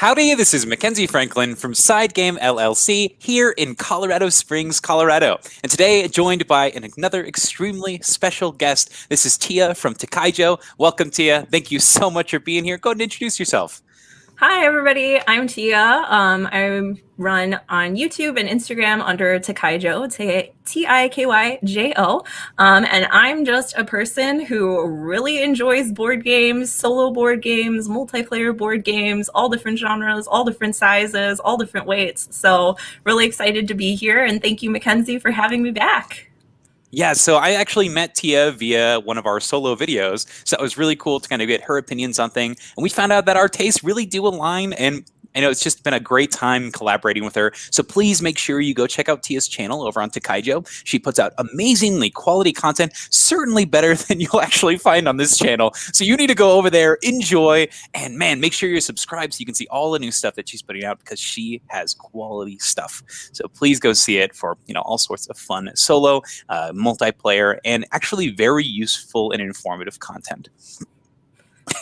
Howdy, this is Mackenzie Franklin from SideGame LLC here in Colorado Springs, Colorado. And today, joined by another extremely special guest. This is Tia from Tikyjo. Welcome, Tia. Thank you so much for being here. Go ahead and introduce yourself. Hi, everybody. I'm Tia. I run on YouTube and Instagram under Tikyjo, Tikyjo. And I'm just a person who really enjoys board games, solo board games, multiplayer board games, all different genres, all different sizes, all different weights. So really excited to be here. And thank you, Mackenzie, for having me back. Yeah, so I actually met Tia via one of our solo videos, so it was really cool to kind of get her opinions on things, and we found out that our tastes really do align, and I know it's just been a great time collaborating with her. So please make sure you go check out Tia's channel over on Tikyjo. She puts out amazingly quality content, certainly better than you'll actually find on this channel. So you need to go over there, enjoy, and man, make sure you're subscribed so you can see all the new stuff that she's putting out because she has quality stuff. So please go see it for all sorts of fun solo, multiplayer, and actually very useful and informative content.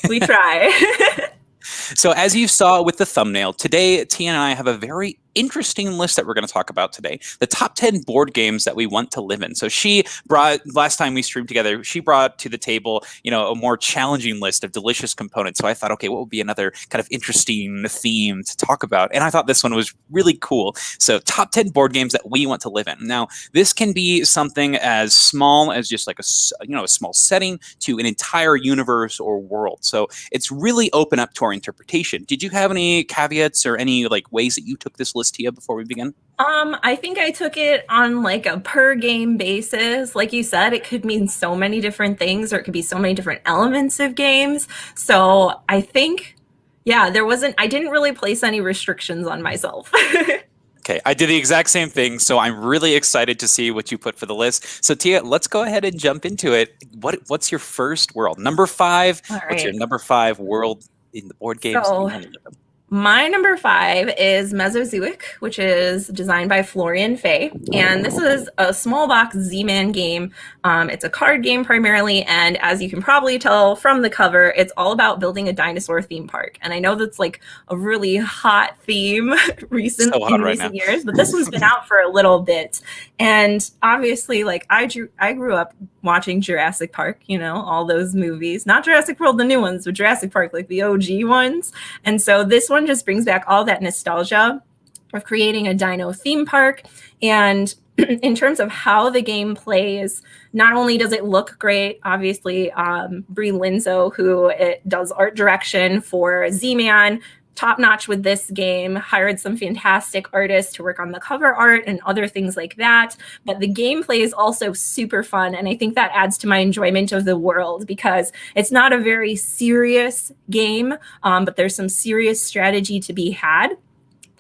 We try. So as you saw with the thumbnail, today Tia and I have a very interesting list that we're going to talk about today. The top 10 board games that we want to live in. So she brought, last time we streamed together, she brought to the table, a more challenging list of delicious components. So I thought, okay, what would be another kind of interesting theme to talk about? And I thought this one was really cool. So top 10 board games that we want to live in. Now, this can be something as small as just like a small setting to an entire universe or world. So it's really open up to our interpretation. Did you have any caveats or any ways that you took this list, Tia, before we begin? I think I took it on a per game basis. Like you said, it could mean so many different things, or it could be so many different elements of games. So I think, I didn't really place any restrictions on myself. Okay, I did the exact same thing, so I'm really excited to see what you put for the list. So Tia, let's go ahead and jump into it. What's your first world? Number 5. All right. What's your number 5 world in the board games? So, my number 5 is Mesozooic, which is designed by Florian Fay. And this is a small box Z-Man game. It's a card game primarily. And as you can probably tell from the cover, it's all about building a dinosaur theme park. And I know that's a really hot theme in recent years, but this one's been out for a little bit. And obviously, I grew up watching Jurassic Park, all those movies, not Jurassic World, the new ones, but Jurassic Park, the OG ones. And so this one just brings back all that nostalgia of creating a dino theme park. And in terms of how the game plays, not only does it look great, obviously, Brie Linzo, who does art direction for Z-Man, top-notch with this game, hired some fantastic artists to work on the cover art and other things like that. But the gameplay is also super fun, and I think that adds to my enjoyment of the world because it's not a very serious game, but there's some serious strategy to be had.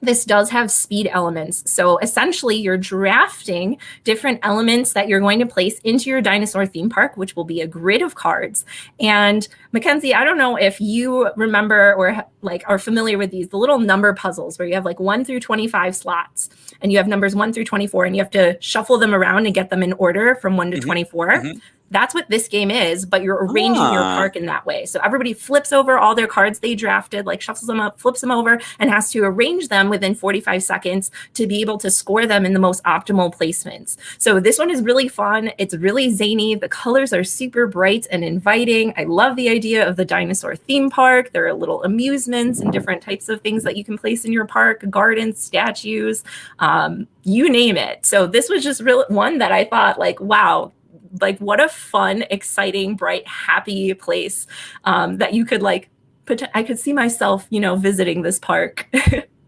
This does have speed elements. So essentially, you're drafting different elements that you're going to place into your dinosaur theme park, which will be a grid of cards. And Mackenzie, I don't know if you remember or are familiar with the little number puzzles where you have 1 through 25 slots and you have numbers 1 through 24 and you have to shuffle them around and get them in order from 1 to 24. Mm-hmm. That's what this game is, but you're arranging your park in that way. So everybody flips over all their cards they drafted, shuffles them up, flips them over, and has to arrange them within 45 seconds to be able to score them in the most optimal placements. So this one is really fun. It's really zany. The colors are super bright and inviting. I love the idea of the dinosaur theme park. There are little amusements and different types of things that you can place in your park, gardens, statues, you name it. So this was just one that I thought, wow, what a fun, exciting, bright, happy place that you could I could see myself, visiting this park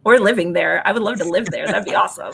or living there. I would love to live there. That'd be awesome.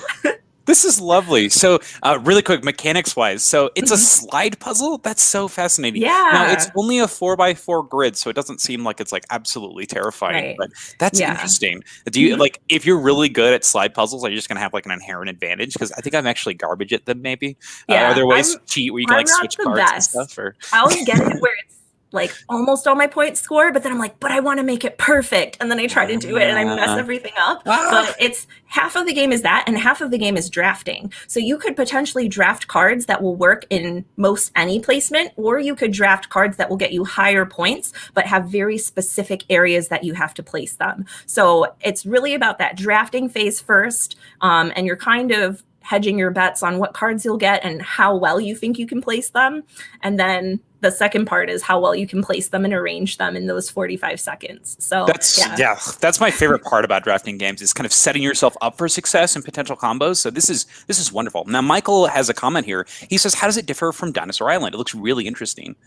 This is lovely. So really quick, mechanics-wise, so it's a slide puzzle? That's so fascinating. Yeah. Now, it's only a 4x4 grid, so it doesn't seem like it's absolutely terrifying, but that's interesting. Do you, if you're really good at slide puzzles, are you just going to have an inherent advantage? Because I think I'm actually garbage at them, maybe. Are there ways to cheat where you can switch cards and stuff? Or? I'll get it where it's like almost all my points score, but then I'm like, but I want to make it perfect. And then I try to do it and I mess everything up. But it's half of the game is that and half of the game is drafting. So you could potentially draft cards that will work in most any placement, or you could draft cards that will get you higher points, but have very specific areas that you have to place them. So it's really about that drafting phase first. And you're kind of hedging your bets on what cards you'll get and how well you think you can place them. And then the second part is how well you can place them and arrange them in those 45 seconds. So that's my favorite part about drafting games, is kind of setting yourself up for success and potential combos. So this is wonderful. Now, Michael has a comment here. He says, how does it differ from Dinosaur Island? It looks really interesting.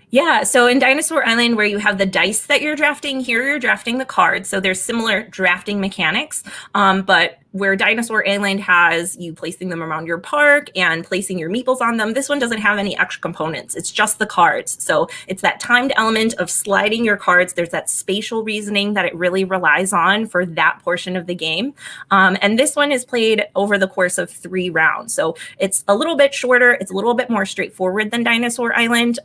Yeah, so in Dinosaur Island, where you have the dice that you're drafting, here you're drafting the cards. So there's similar drafting mechanics, but where Dinosaur Island has you placing them around your park and placing your meeples on them, this one doesn't have any extra components. It's just the cards. So it's that timed element of sliding your cards. There's that spatial reasoning that it really relies on for that portion of the game. And this one is played over the course of 3 rounds. So it's a little bit shorter. It's a little bit more straightforward than Dinosaur Island.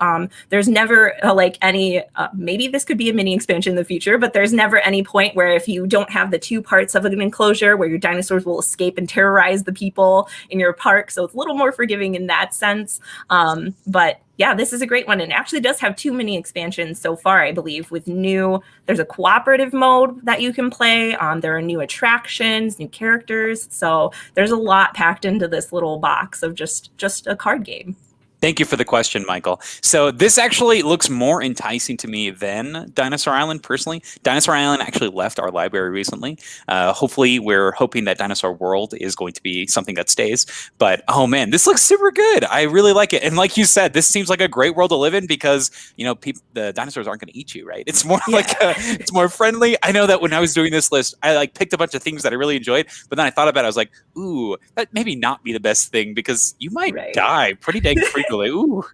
There's never like any, maybe this could be a mini expansion in the future, but there's never any point where if you don't have the 2 parts of an enclosure where your dinosaurs will escape and terrorize the people in your park. So it's a little more forgiving in that sense. But yeah, this is a great one. And actually does have 2 mini expansions so far, I believe, with there's a cooperative mode that you can play. There are new attractions, new characters. So there's a lot packed into this little box of just a card game. Thank you for the question, Michael. So this actually looks more enticing to me than Dinosaur Island, personally. Dinosaur Island actually left our library recently. Hopefully, we're hoping that Dinosaur World is going to be something that stays. But, oh man, this looks super good. I really like it. And like you said, this seems like a great world to live in because, you know, the dinosaurs aren't going to eat you, right? It's more it's more friendly. I know that when I was doing this list, I like picked a bunch of things that I really enjoyed. But then I thought about it. I was like, ooh, that maybe not be the best thing because you might die pretty dang frequently. Ooh,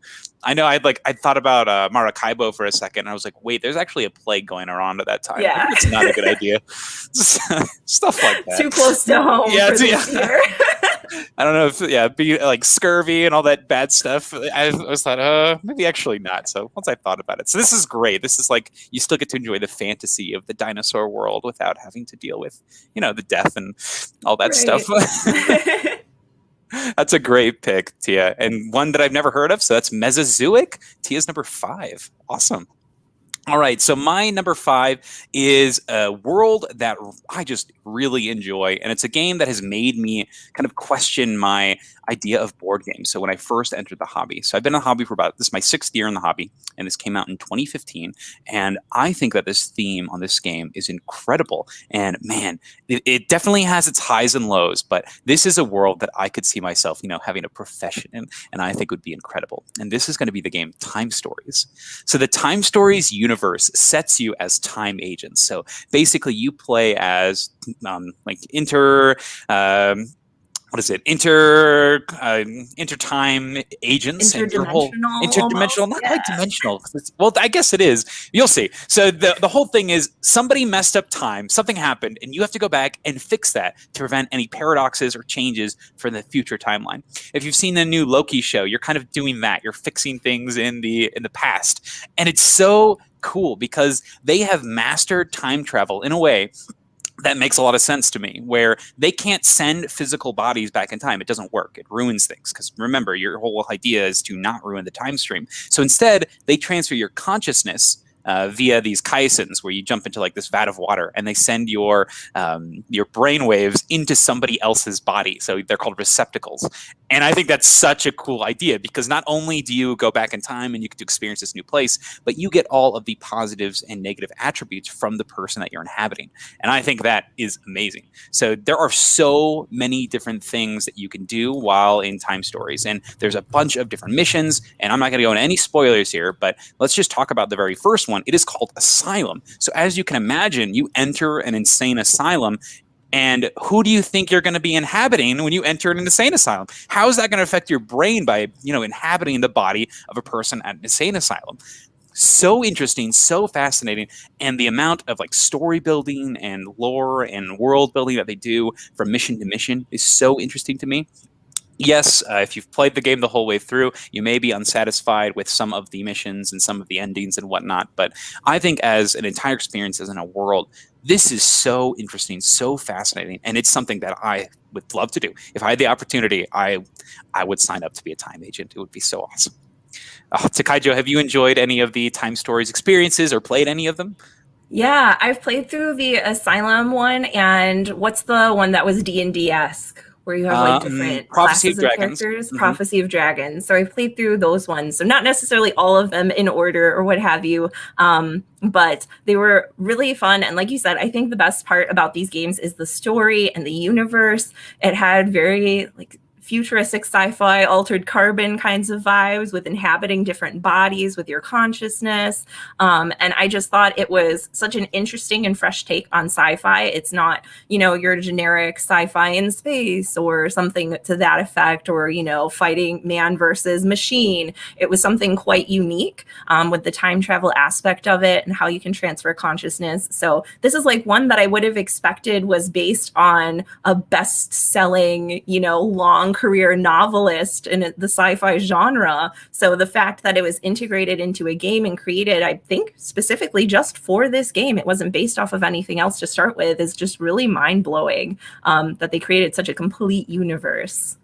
I know. I thought about Maracaibo for a second. And I was like, wait, there's actually a plague going around at that time. Yeah, it's not a good idea. Stuff like that. Too close to home. Yeah, I don't know if be like scurvy and all that bad stuff. I was thought, maybe actually not. So once I thought about it, so this is great. This is like you still get to enjoy the fantasy of the dinosaur world without having to deal with the death and all that stuff. That's a great pick, Tia, and one that I've never heard of. So that's Mesozooic. Tia's number 5. Awesome. All right, so my number 5 is a world that I just really enjoy, and it's a game that has made me kind of question my idea of board games. So when I first entered the hobby, so I've been in the hobby for this is my 6th year in the hobby, and this came out in 2015, and I think that this theme on this game is incredible, and man, it definitely has its highs and lows, but this is a world that I could see myself, having a profession in, and I think would be incredible, and this is going to be the game Time Stories. So the Time Stories universe sets you as time agents. So basically you play as intertime agents and your whole interdimensional, not like dimensional. Well, I guess it is. You'll see. So the whole thing is somebody messed up time, something happened, and you have to go back and fix that to prevent any paradoxes or changes for the future timeline. If you've seen the new Loki show, you're kind of doing that. You're fixing things in the past, and it's so cool because they have mastered time travel in a way that makes a lot of sense to me, where they can't send physical bodies back in time. It doesn't work. It ruins things. Because remember, your whole idea is to not ruin the time stream. So instead, they transfer your consciousness via these kaisens, where you jump into like this vat of water, and they send your brain waves into somebody else's body. So they're called receptacles. And I think that's such a cool idea because not only do you go back in time and you get to experience this new place, but you get all of the positives and negative attributes from the person that you're inhabiting. And I think that is amazing. So there are so many different things that you can do while in Time Stories. And there's a bunch of different missions. And I'm not going to go into any spoilers here, but let's just talk about the very first one. It is called Asylum. So as you can imagine, you enter an insane asylum. And who do you think you're going to be inhabiting when you enter an insane asylum? How is that going to affect your brain by, inhabiting the body of a person at an insane asylum? So interesting, so fascinating. And the amount of story building and lore and world building that they do from mission to mission is so interesting to me. Yes, if you've played the game the whole way through, you may be unsatisfied with some of the missions and some of the endings and whatnot. But I think as an entire experience, as in a world, this is so interesting, so fascinating, and it's something that I would love to do. If I had the opportunity, I would sign up to be a time agent. It would be so awesome. Tikyjo, have you enjoyed any of the Time Stories experiences or played any of them? Yeah, I've played through the Asylum one, and what's the one that was D&D-esque, where you have like different Prophecy of classes of Dragons. characters? Prophecy of Dragons. So I've played through those ones. So not necessarily all of them in order or what have you, but they were really fun. And like you said, I think the best part about these games is the story and the universe. It had very like futuristic sci-fi altered carbon kinds of vibes with inhabiting different bodies with your consciousness, and I just thought it was such an interesting and fresh take on sci-fi. It's not, you know, your generic sci-fi in space or something to that effect, or, you know, fighting man versus machine. It was something quite unique, with the time travel aspect of it and how you can transfer consciousness. So this is like one that I would have expected was based on a best-selling, you know, long career novelist in the sci-fi genre. So the fact that it was integrated into a game and created, I think, specifically just for this game, it wasn't based off of anything else to start with, is just really mind-blowing, that they created such a complete universe.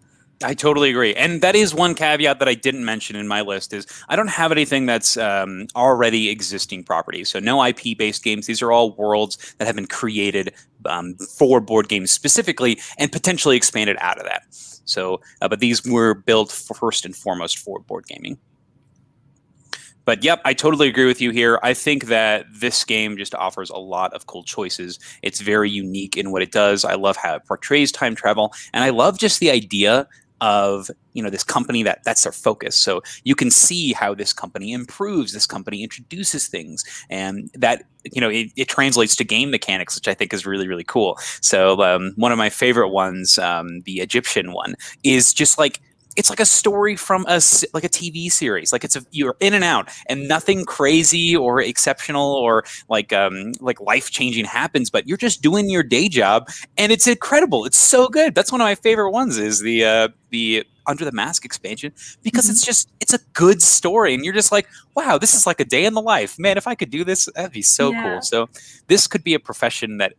I totally agree. And that is one caveat that I didn't mention in my list is I don't have anything that's already existing properties. So no IP-based games. These are all worlds that have been created for board games specifically and potentially expanded out of that. So, but these were built first and foremost for board gaming. But yep, I totally agree with you here. I think that this game just offers a lot of cool choices. It's very unique in what it does. I love how it portrays time travel, and I love just the idea of, you know, this company that's their focus. So you can see how this company improves, this company introduces things, and that, you know, it translates to game mechanics, which I think is really, really cool. So one of my favorite ones, the Egyptian one, is just like, it's like a story from like a TV series. Like you're in and out, and nothing crazy or exceptional or like life changing happens. But you're just doing your day job, and it's incredible. It's so good. That's one of my favorite ones. Is the Under the Mask expansion, because it's a good story, and you're just like, wow, this is like a day in the life. Man, if I could do this, that'd be so cool. So this could be a profession that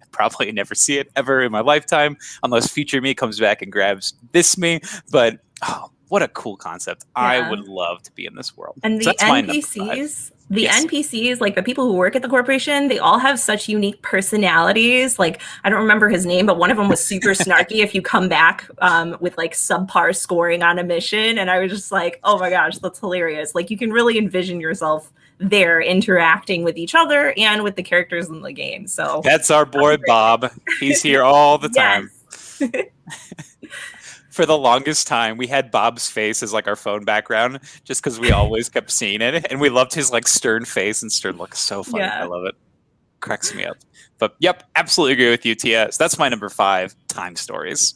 probably never see it ever in my lifetime unless future me comes back and grabs this me. But oh, what a cool concept. I would love to be in this world. And the NPCs, NPCs, like the people who work at the corporation, they all have such unique personalities. Like, I don't remember his name, but one of them was super snarky if you come back with like subpar scoring on a mission. And I was just like, oh my gosh, that's hilarious. Like, you can really envision yourself there interacting with each other and with the characters in the game. So that's our boy Bob. He's here all the time. For the longest time, we had Bob's face as like our phone background, just because we always kept seeing it, and we loved his like stern face and stern look. So funny. I love it. Cracks me up. But yep, absolutely agree with you, Tia. So that's my number 5, Time Stories.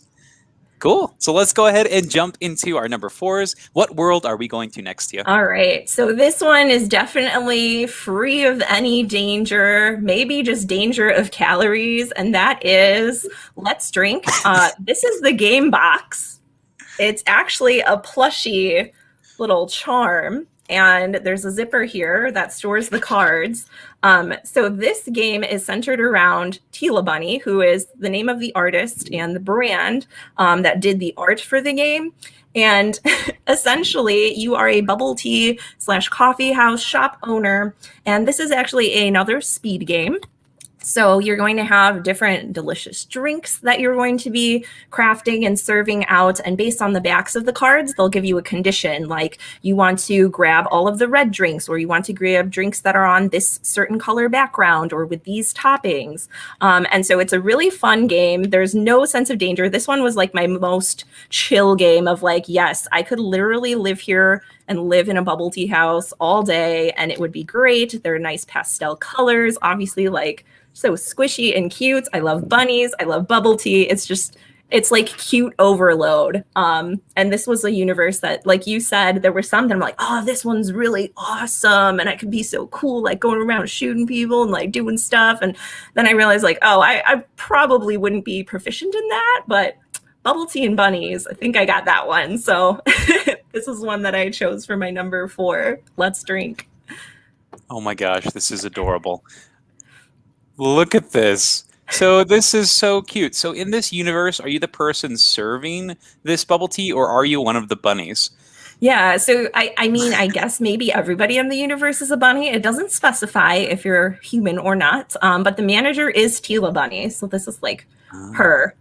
Cool. So let's go ahead and jump into our number 4s. What world are we going to next, Tia? All right. So this one is definitely free of any danger, maybe just danger of calories, and that is Let's Drink. This is the game box. It's actually a plushy little charm, and there's a zipper here that stores the cards. So this game is centered around Tila Bunny, who is the name of the artist and the brand that did the art for the game. And essentially, you are a bubble tea / coffee house shop owner. And this is actually another speed game. So you're going to have different delicious drinks that you're going to be crafting and serving out. And based on the backs of the cards, they'll give you a condition, like you want to grab all of the red drinks, or you want to grab drinks that are on this certain color background or with these toppings. And so it's a really fun game. There's no sense of danger. This one was like my most chill game of like, yes, I could literally live here and live in a bubble tea house all day, and it would be great. They're nice pastel colors, obviously, like so squishy and cute. I love bunnies. I love bubble tea. It's like cute overload. And this was a universe that, like you said, there were some that I'm like, oh, this one's really awesome, and I could be so cool, like going around shooting people and like doing stuff. And then I realized like, oh, I probably wouldn't be proficient in that, but bubble tea and bunnies. I think I got that one. So this is one that I chose for my number 4. Let's drink. Oh my gosh, this is adorable. Look at this. So this is so cute. So in this universe, are you the person serving this bubble tea, or are you one of the bunnies? Yeah, so I mean, I guess maybe everybody in the universe is a bunny. It doesn't specify if you're human or not, but the manager is Tila Bunny, so this is like her.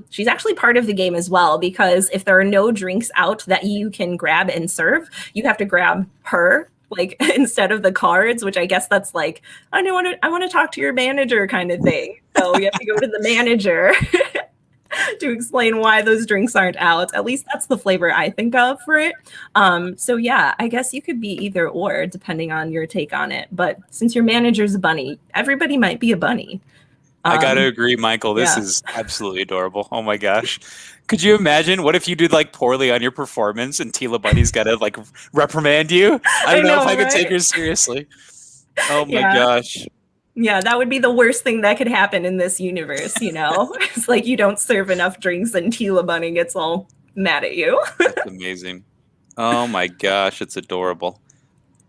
She's actually part of the game as well, because if there are no drinks out that you can grab and serve, you have to grab her, like instead of the cards, which I guess that's like, I want to talk to your manager kind of thing. So you have to go to the manager to explain why those drinks aren't out. At least that's the flavor I think of for it. So yeah, I guess you could be either or depending on your take on it. But since your manager's a bunny, everybody might be a bunny. I gotta agree, Michael. This is absolutely adorable. Oh my gosh. Could you imagine? What if you did like poorly on your performance and Tila Bunny's gotta like reprimand you? I don't know if I could take her seriously. Oh my gosh. Yeah, that would be the worst thing that could happen in this universe, you know? It's like you don't serve enough drinks and Tila Bunny gets all mad at you. That's amazing. Oh my gosh, it's adorable.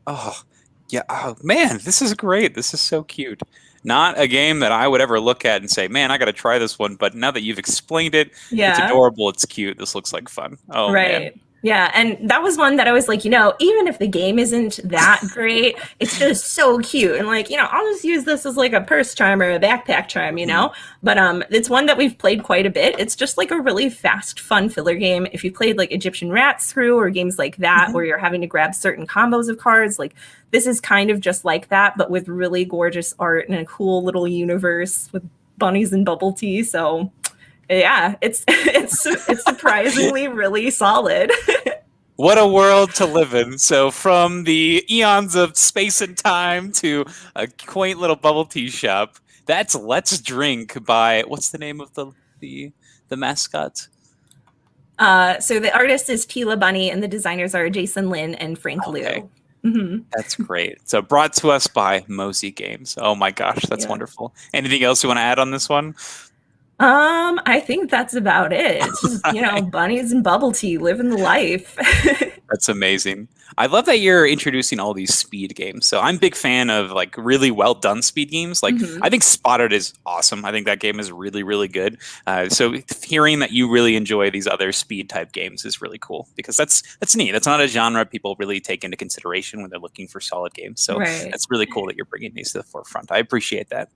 Oh, yeah. Oh, man, this is great. This is so cute. Not a game that I would ever look at and say, man, I got to try this one. But now that you've explained it, it's adorable. It's cute. This looks like fun. Oh, man. Yeah, and that was one that I was like, you know, even if the game isn't that great, it's just so cute. And like, you know, I'll just use this as like a purse charm or a backpack charm, you know? But it's one that we've played quite a bit. It's just like a really fast, fun filler game. If you played like Egyptian Rat Screw or games like that, where you're having to grab certain combos of cards, like this is kind of just like that, but with really gorgeous art and a cool little universe with bunnies and bubble tea. So yeah, it's surprisingly really solid. What a world to live in. So from the eons of space and time to a quaint little bubble tea shop, that's Let's Drink by, what's the name of the mascot? So the artist is Tila Bunny and the designers are Jason Lin and Frank Liu. That's great. So brought to us by Mosey Games. Oh my gosh, that's wonderful. Anything else you want to add on this one? I think that's about it. Just, you know, bunnies and bubble tea, living the life. That's amazing. I love that you're introducing all these speed games. So I'm a big fan of like really well done speed games. Like I think Spotted is awesome. I think that game is really, really good. So hearing that you really enjoy these other speed type games is really cool because that's neat. That's not a genre people really take into consideration when they're looking for solid games. So that's really cool that you're bringing these to the forefront. I appreciate that.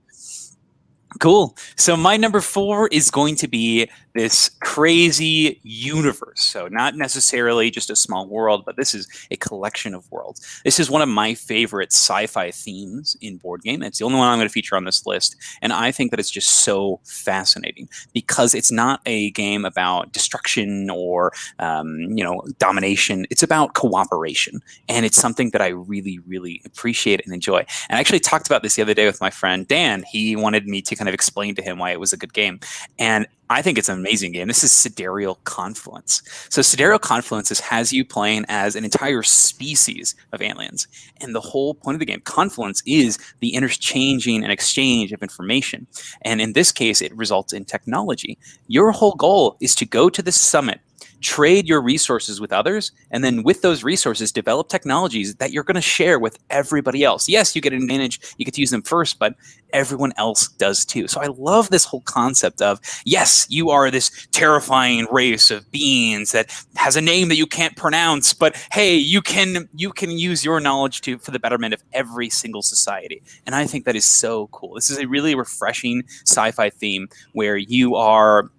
Cool. So my number 4 is going to be this crazy universe. So not necessarily just a small world, but this is a collection of worlds. This is one of my favorite sci-fi themes in board game. It's the only one I'm going to feature on this list. And I think that it's just so fascinating because it's not a game about destruction or, domination. It's about cooperation. And it's something that I really, really appreciate and enjoy. And I actually talked about this the other day with my friend Dan. He wanted me to kind of explain to him why it was a good game. And I think it's an amazing game. This is Sidereal Confluence. So Sidereal Confluence has you playing as an entire species of aliens. And the whole point of the game, Confluence, is the interchanging and exchange of information. And in this case, it results in technology. Your whole goal is to go to the summit, trade your resources with others, and then with those resources, develop technologies that you're going to share with everybody else. Yes, you get an advantage. You get to use them first, but everyone else does too. So I love this whole concept of, yes, you are this terrifying race of beings that has a name that you can't pronounce, but hey, you can use your knowledge for the betterment of every single society. And I think that is so cool. This is a really refreshing sci-fi theme where you are,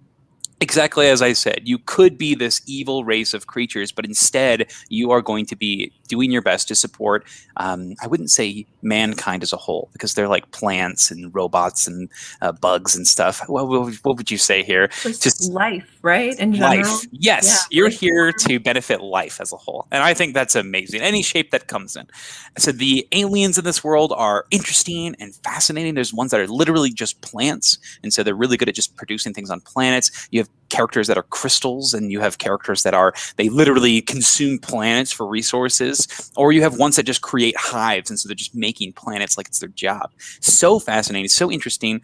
exactly as I said, you could be this evil race of creatures, but instead you are going to be doing your best to support, I wouldn't say mankind as a whole, because they're like plants and robots and bugs and stuff. What would you say here? Just life, right? In general? Life. Yes, you're here to benefit life as a whole. And I think that's amazing. Any shape that comes in. So the aliens in this world are interesting and fascinating. There's ones that are literally just plants. And so they're really good at just producing things on planets. You have characters that are crystals, and you have characters that they literally consume planets for resources, or you have ones that just create hives, and so they're just making planets like it's their job. So fascinating, so interesting.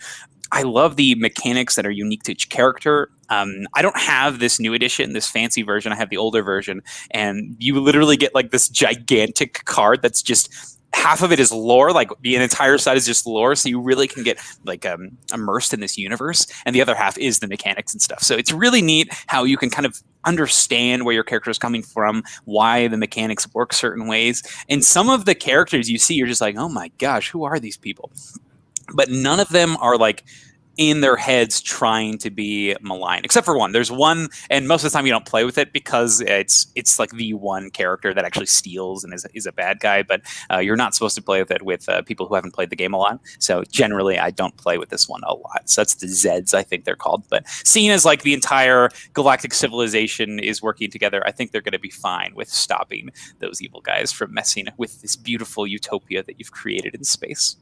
I love the mechanics that are unique to each character. I don't have this new edition, this fancy version. I have the older version, and you literally get like this gigantic card that's just half of it is lore, like the entire side is just lore, so you really can get like immersed in this universe, and the other half is the mechanics and stuff. So it's really neat how you can kind of understand where your character is coming from, why the mechanics work certain ways, and some of the characters you see, you're just like, oh my gosh, who are these people? But none of them are like in their heads trying to be malign, except for one. There's one, and most of the time you don't play with it because it's like the one character that actually steals and is a bad guy, but you're not supposed to play with it with people who haven't played the game a lot. So generally I don't play with this one a lot. So that's the Zeds, I think they're called. But seeing as like the entire galactic civilization is working together, I think they're going to be fine with stopping those evil guys from messing with this beautiful utopia that you've created in space.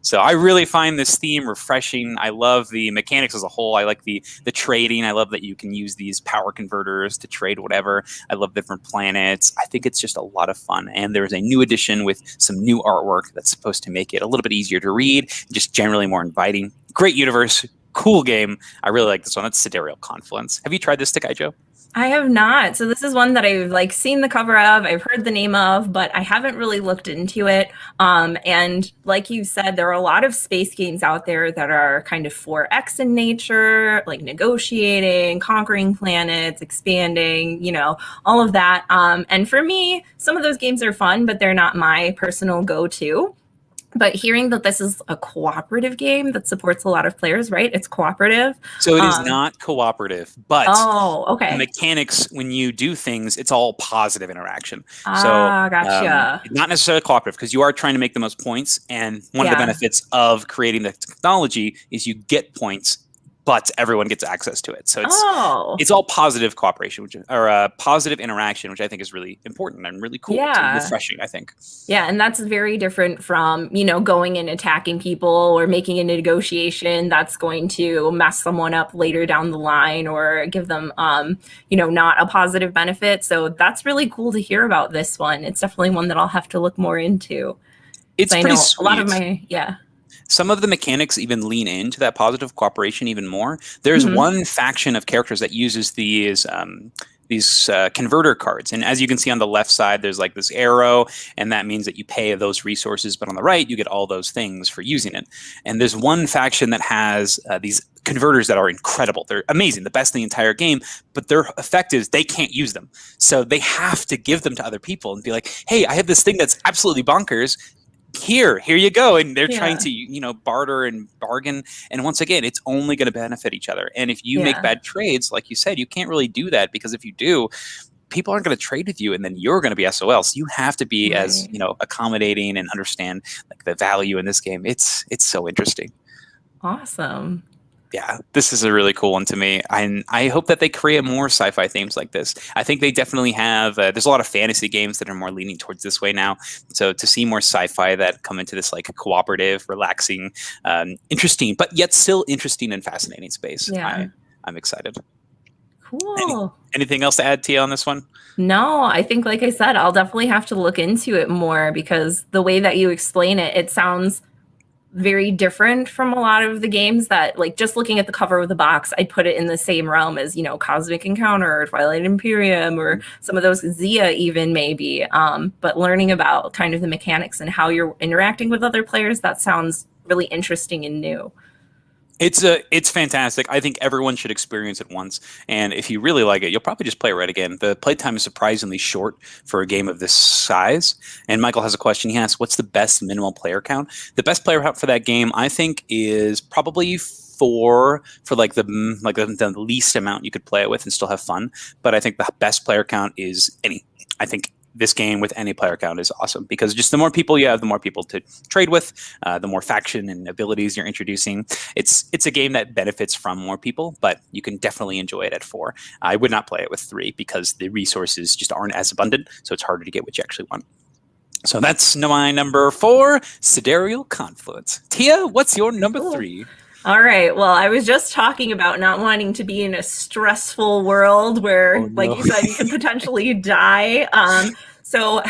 So I really find this theme refreshing. I love the mechanics as a whole. I like the trading. I love that you can use these power converters to trade whatever. I love different planets. I think it's just a lot of fun. And there's a new edition with some new artwork that's supposed to make it a little bit easier to read, just generally more inviting. Great universe, cool game. I really like this one. That's Sidereal Confluence. Have you tried this, Tikyjo? I have not. So this is one that I've like seen the cover of, I've heard the name of, but I haven't really looked into it. And like you said, there are a lot of space games out there that are kind of 4X in nature, like negotiating, conquering planets, expanding, you know, all of that. And for me, some of those games are fun, but they're not my personal go-to. But hearing that this is a cooperative game that supports a lot of players, right? It's cooperative. So it is not cooperative, but okay. The mechanics, when you do things, it's all positive interaction. Gotcha. Not necessarily cooperative, because you are trying to make the most points. And one of the benefits of creating the technology is you get points, but everyone gets access to it. So it's all positive cooperation, or positive interaction, which I think is really important and really cool. Yeah. It's refreshing, I think. Yeah, and that's very different from, you know, going and attacking people or making a negotiation that's going to mess someone up later down the line or give them, you know, not a positive benefit. So that's really cool to hear about this one. It's definitely one that I'll have to look more into. It's pretty sweet. A lot of some of the mechanics even lean into that positive cooperation even more. There's one faction of characters that uses these converter cards. And as you can see on the left side, there's like this arrow, and that means that you pay those resources. But on the right, you get all those things for using it. And there's one faction that has these converters that are incredible. They're amazing, the best in the entire game, but their effect is they can't use them. So they have to give them to other people and be like, hey, I have this thing that's absolutely bonkers. Here you go. And they're trying to, you know, barter and bargain. And once again, it's only going to benefit each other. And if you make bad trades, like you said, you can't really do that, because if you do, people aren't going to trade with you, and then you're going to be SOL. So you have to be as, you know, accommodating and understand like the value in this game. It's so interesting. Awesome. Yeah, this is a really cool one to me. I hope that they create more sci-fi themes like this. I think they definitely have. There's a lot of fantasy games that are more leaning towards this way now. So to see more sci-fi that come into this like cooperative, relaxing, interesting, but yet still interesting and fascinating space. Yeah. I'm excited. Cool. Anything else to add, Tia, on this one? No, I think, like I said, I'll definitely have to look into it more, because the way that you explain it, it sounds very different from a lot of the games that, like, just looking at the cover of the box, I'd put it in the same realm as, you know, Cosmic Encounter or Twilight Imperium or some of those, Zia even maybe. But learning about kind of the mechanics and how you're interacting with other players, that sounds really interesting and new. It's fantastic. I think everyone should experience it once, and if you really like it, you'll probably just play it right again. The playtime is surprisingly short for a game of this size. And Michael has a question. He asks, "What's the best minimal player count?" The best player count for that game, I think, is probably 4 for like the least amount you could play it with and still have fun. But I think the best player count is any. I think this game with any player count is awesome, because just the more people you have, the more people to trade with, the more faction and abilities you're introducing. It's a game that benefits from more people, but you can definitely enjoy it at 4. I would not play it with 3 because the resources just aren't as abundant, so it's harder to get what you actually want. So that's my number 4, Sidereal Confluence. Tia, what's your number 3? All right. Well, I was just talking about not wanting to be in a stressful world where, like you said, you could potentially die. So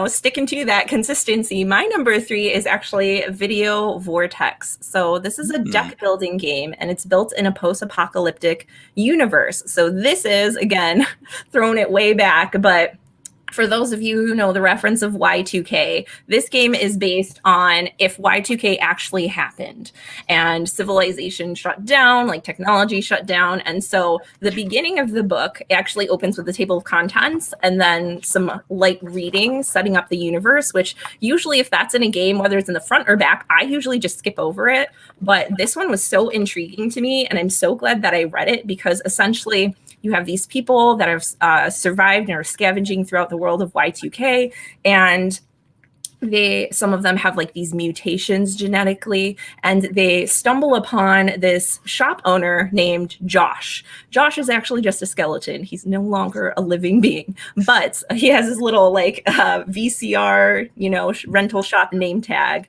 sticking to that consistency, my number 3 is actually Video Vortex. So this is a deck building game, and it's built in a post-apocalyptic universe. So this is, again, throwing it way back, but for those of you who know the reference of Y2K, this game is based on if Y2K actually happened and civilization shut down, like technology shut down. And so the beginning of the book actually opens with a table of contents and then some light reading setting up the universe, which usually if that's in a game, whether it's in the front or back, I usually just skip over it. But this one was so intriguing to me, and I'm so glad that I read it, because essentially you have these people that have survived and are scavenging throughout the world of Y2K, and some of them have like these mutations genetically, and they stumble upon this shop owner named Josh. Josh is actually just a skeleton. He's no longer a living being, but he has his little like VCR, rental shop name tag.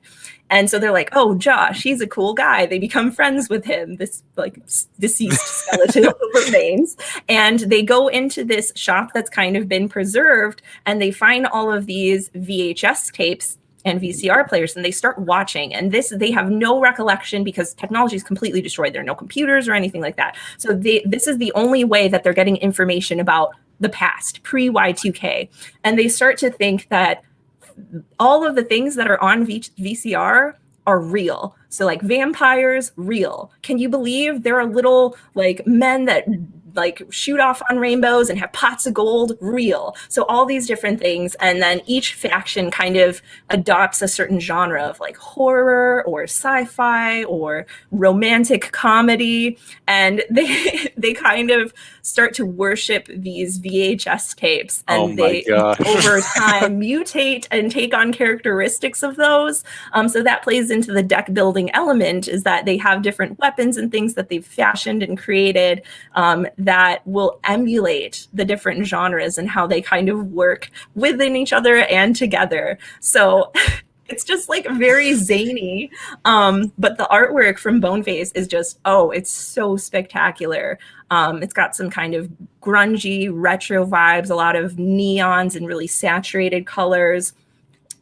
And so they're like, oh, Josh, he's a cool guy. They become friends with him, this like deceased skeleton remains. And they go into this shop that's kind of been preserved, and they find all of these VHS tapes and VCR players, and they start watching. And they have no recollection because technology is completely destroyed. There are no computers or anything like that. So this is the only way that they're getting information about the past, pre-Y2K. And they start to think that all of the things that are on VCR are real. So like vampires, real. Can you believe there are little like men that like shoot off on rainbows and have pots of gold? Real. So all these different things. And then each faction kind of adopts a certain genre of like horror or sci-fi or romantic comedy. And they kind of start to worship these VHS tapes, and they over time mutate and take on characteristics of those. So that plays into the deck building element, is that they have different weapons and things that they've fashioned and created that will emulate the different genres and how they kind of work within each other and together. So it's just like very zany. But the artwork from Boneface is just, it's so spectacular. It's got some kind of grungy retro vibes, a lot of neons and really saturated colors.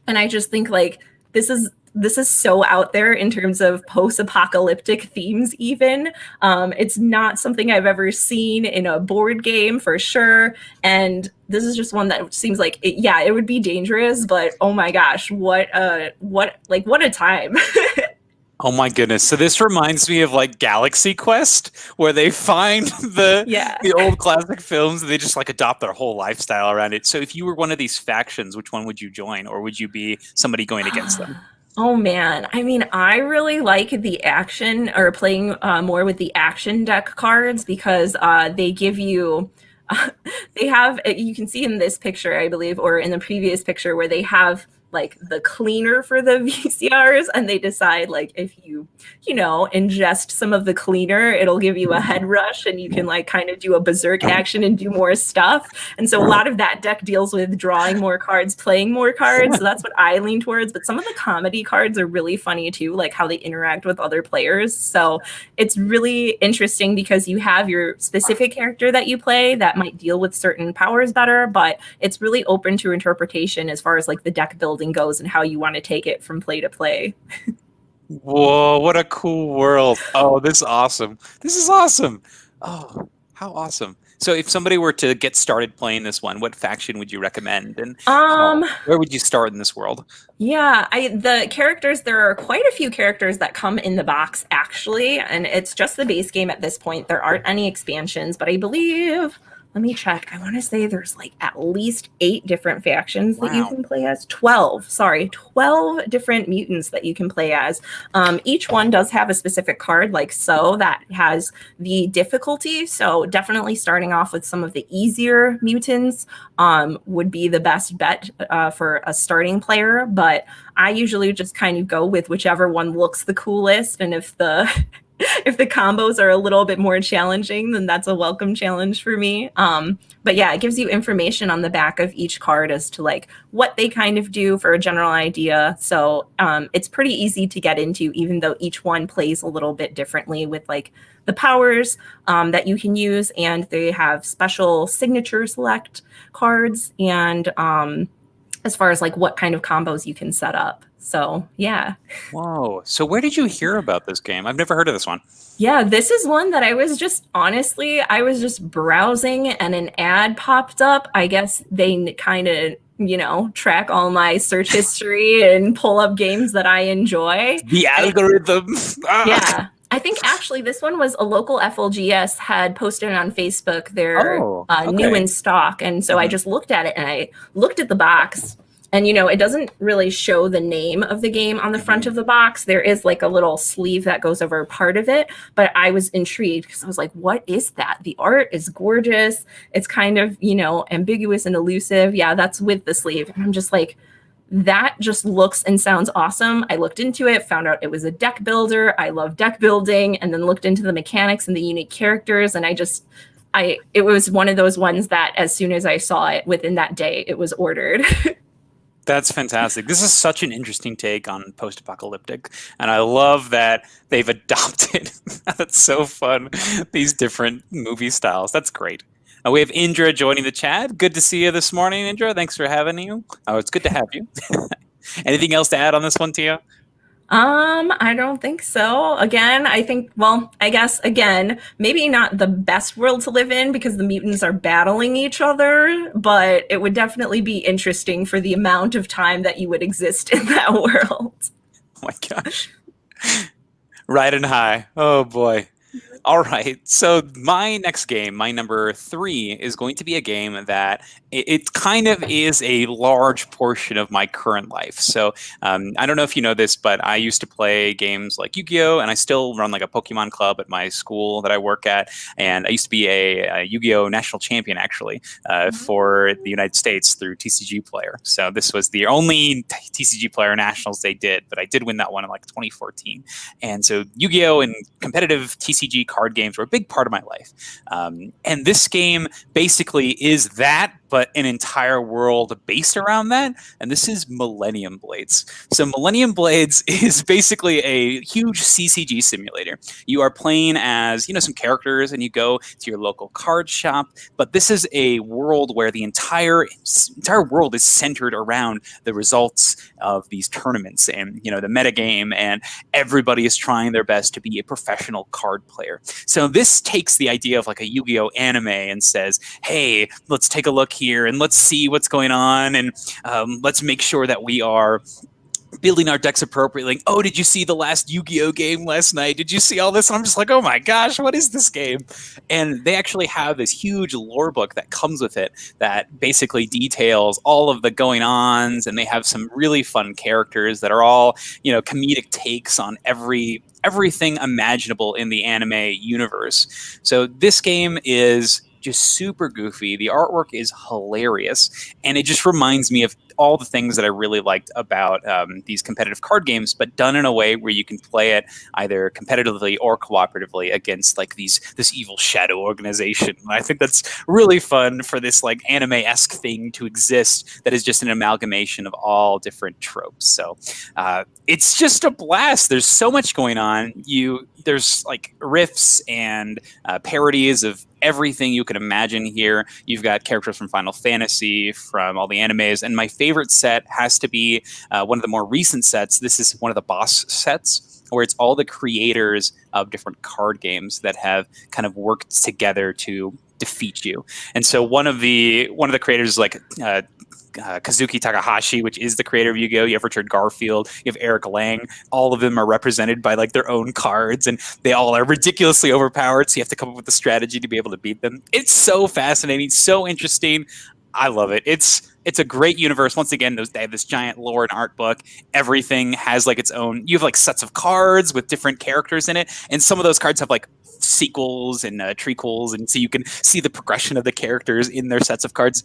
And I just think like this is so out there in terms of post-apocalyptic themes even. It's not something I've ever seen in a board game for sure. And this is just one that seems like, it would be dangerous, but oh my gosh, what a time. Oh my goodness. So this reminds me of like Galaxy Quest, where they find the old classic films and they just like adopt their whole lifestyle around it. So if you were one of these factions, which one would you join? Or would you be somebody going against them? Oh man, I mean, I really like the action, or playing more with the action deck cards, because they give you, you can see in this picture, I believe, or in the previous picture, where they have like the cleaner for the VCRs, and they decide like if you ingest some of the cleaner, it'll give you a head rush and you can like kind of do a berserk action and do more stuff. And so a lot of that deck deals with drawing more cards, playing more cards. So that's what I lean towards. But some of the comedy cards are really funny too, like how they interact with other players. So it's really interesting because you have your specific character that you play that might deal with certain powers better, but it's really open to interpretation as far as like the deck building goes and how you want to take it from play to play. Whoa, what a cool world. Oh, this is awesome. This is awesome. Oh, how awesome. So if somebody were to get started playing this one, what faction would you recommend? And where would you start in this world? Yeah, the characters, there are quite a few characters that come in the box actually, and it's just the base game at this point. There aren't any expansions, but I believe, let me check. I want to say there's like at least 8 different factions that you can play as. 12 different mutants that you can play as. Each one does have a specific card, like so, that has the difficulty. So definitely starting off with some of the easier mutants would be the best bet for a starting player. But I usually just kind of go with whichever one looks the coolest. And if the combos are a little bit more challenging, then that's a welcome challenge for me. But yeah, it gives you information on the back of each card as to like what they kind of do for a general idea. So it's pretty easy to get into, even though each one plays a little bit differently with like the powers that you can use. And they have special signature select cards and as far as like what kind of combos you can set up. So yeah. Whoa. So where did you hear about this game? I've never heard of this one. Yeah, this is one that I was just honestly, I was just browsing and an ad popped up. I guess they kind of, track all my search history and pull up games that I enjoy. The algorithm. Yeah. I think actually this one was a local FLGS had posted on Facebook. They're new in stock. And so I just looked at it and I looked at the box. And, it doesn't really show the name of the game on the front of the box. There is like a little sleeve that goes over part of it. But I was intrigued because I was like, what is that? The art is gorgeous. It's kind of, ambiguous and elusive. Yeah, that's with the sleeve. And I'm just like, that just looks and sounds awesome. I looked into it, found out it was a deck builder. I love deck building, and then looked into the mechanics and the unique characters. And it was one of those ones that as soon as I saw it within that day, it was ordered. That's fantastic. This is such an interesting take on post-apocalyptic, and I love that they've adopted, that's so fun, these different movie styles. That's great. We have Indra joining the chat. Good to see you this morning, Indra. Thanks for having you. Oh, it's good to have you. Anything else to add on this one, Tia? I don't think so. Again, I guess again, maybe not the best world to live in because the mutants are battling each other, but it would definitely be interesting for the amount of time that you would exist in that world. Oh my gosh. Riding high. Oh boy. All right, so my next game, my number 3, is going to be a game that it kind of is a large portion of my current life. So I don't know if you know this, but I used to play games like Yu-Gi-Oh! And I still run like a Pokemon club at my school that I work at. And I used to be a Yu-Gi-Oh! National champion, actually, for the United States through TCG Player. So this was the only TCG Player Nationals they did, but I did win that one in like 2014. And so Yu-Gi-Oh! And competitive TCG card games were a big part of my life. And this game basically is that, but an entire world based around that. And this is Millennium Blades. So Millennium Blades is basically a huge CCG simulator. You are playing as, some characters and you go to your local card shop. But this is a world where the entire world is centered around the results of these tournaments and, the metagame, and everybody is trying their best to be a professional card player. So this takes the idea of like a Yu-Gi-Oh! Anime and says, hey, let's take a look here and let's see what's going on, and let's make sure that we are building our decks appropriately. Oh, did you see the last Yu-Gi-Oh! Game last night? Did you see all this? And I'm just like, oh my gosh, what is this game? And they actually have this huge lore book that comes with it that basically details all of the going-ons, and they have some really fun characters that are all, comedic takes on everything imaginable in the anime universe. So this game is just super goofy. The artwork is hilarious, and it just reminds me of all the things that I really liked about these competitive card games, but done in a way where you can play it either competitively or cooperatively against like this evil shadow organization. And I think that's really fun for this like anime-esque thing to exist that is just an amalgamation of all different tropes. So it's just a blast. There's so much going on. There's like riffs and parodies of everything you can imagine here. You've got characters from Final Fantasy, from all the animes, and my favorite set has to be one of the more recent sets. This is one of the boss sets, where it's all the creators of different card games that have kind of worked together to defeat you. And so one of the creators is like Kazuki Takahashi, which is the creator of Yu-Gi-Oh! You have Richard Garfield, you have Eric Lang. All of them are represented by like their own cards, and they all are ridiculously overpowered, so you have to come up with a strategy to be able to beat them. It's so fascinating, so interesting. I love it. It's a great universe. Once again, they have this giant lore and art book. Everything has like its own. You have like sets of cards with different characters in it, and some of those cards have like sequels and trequels, and so you can see the progression of the characters in their sets of cards.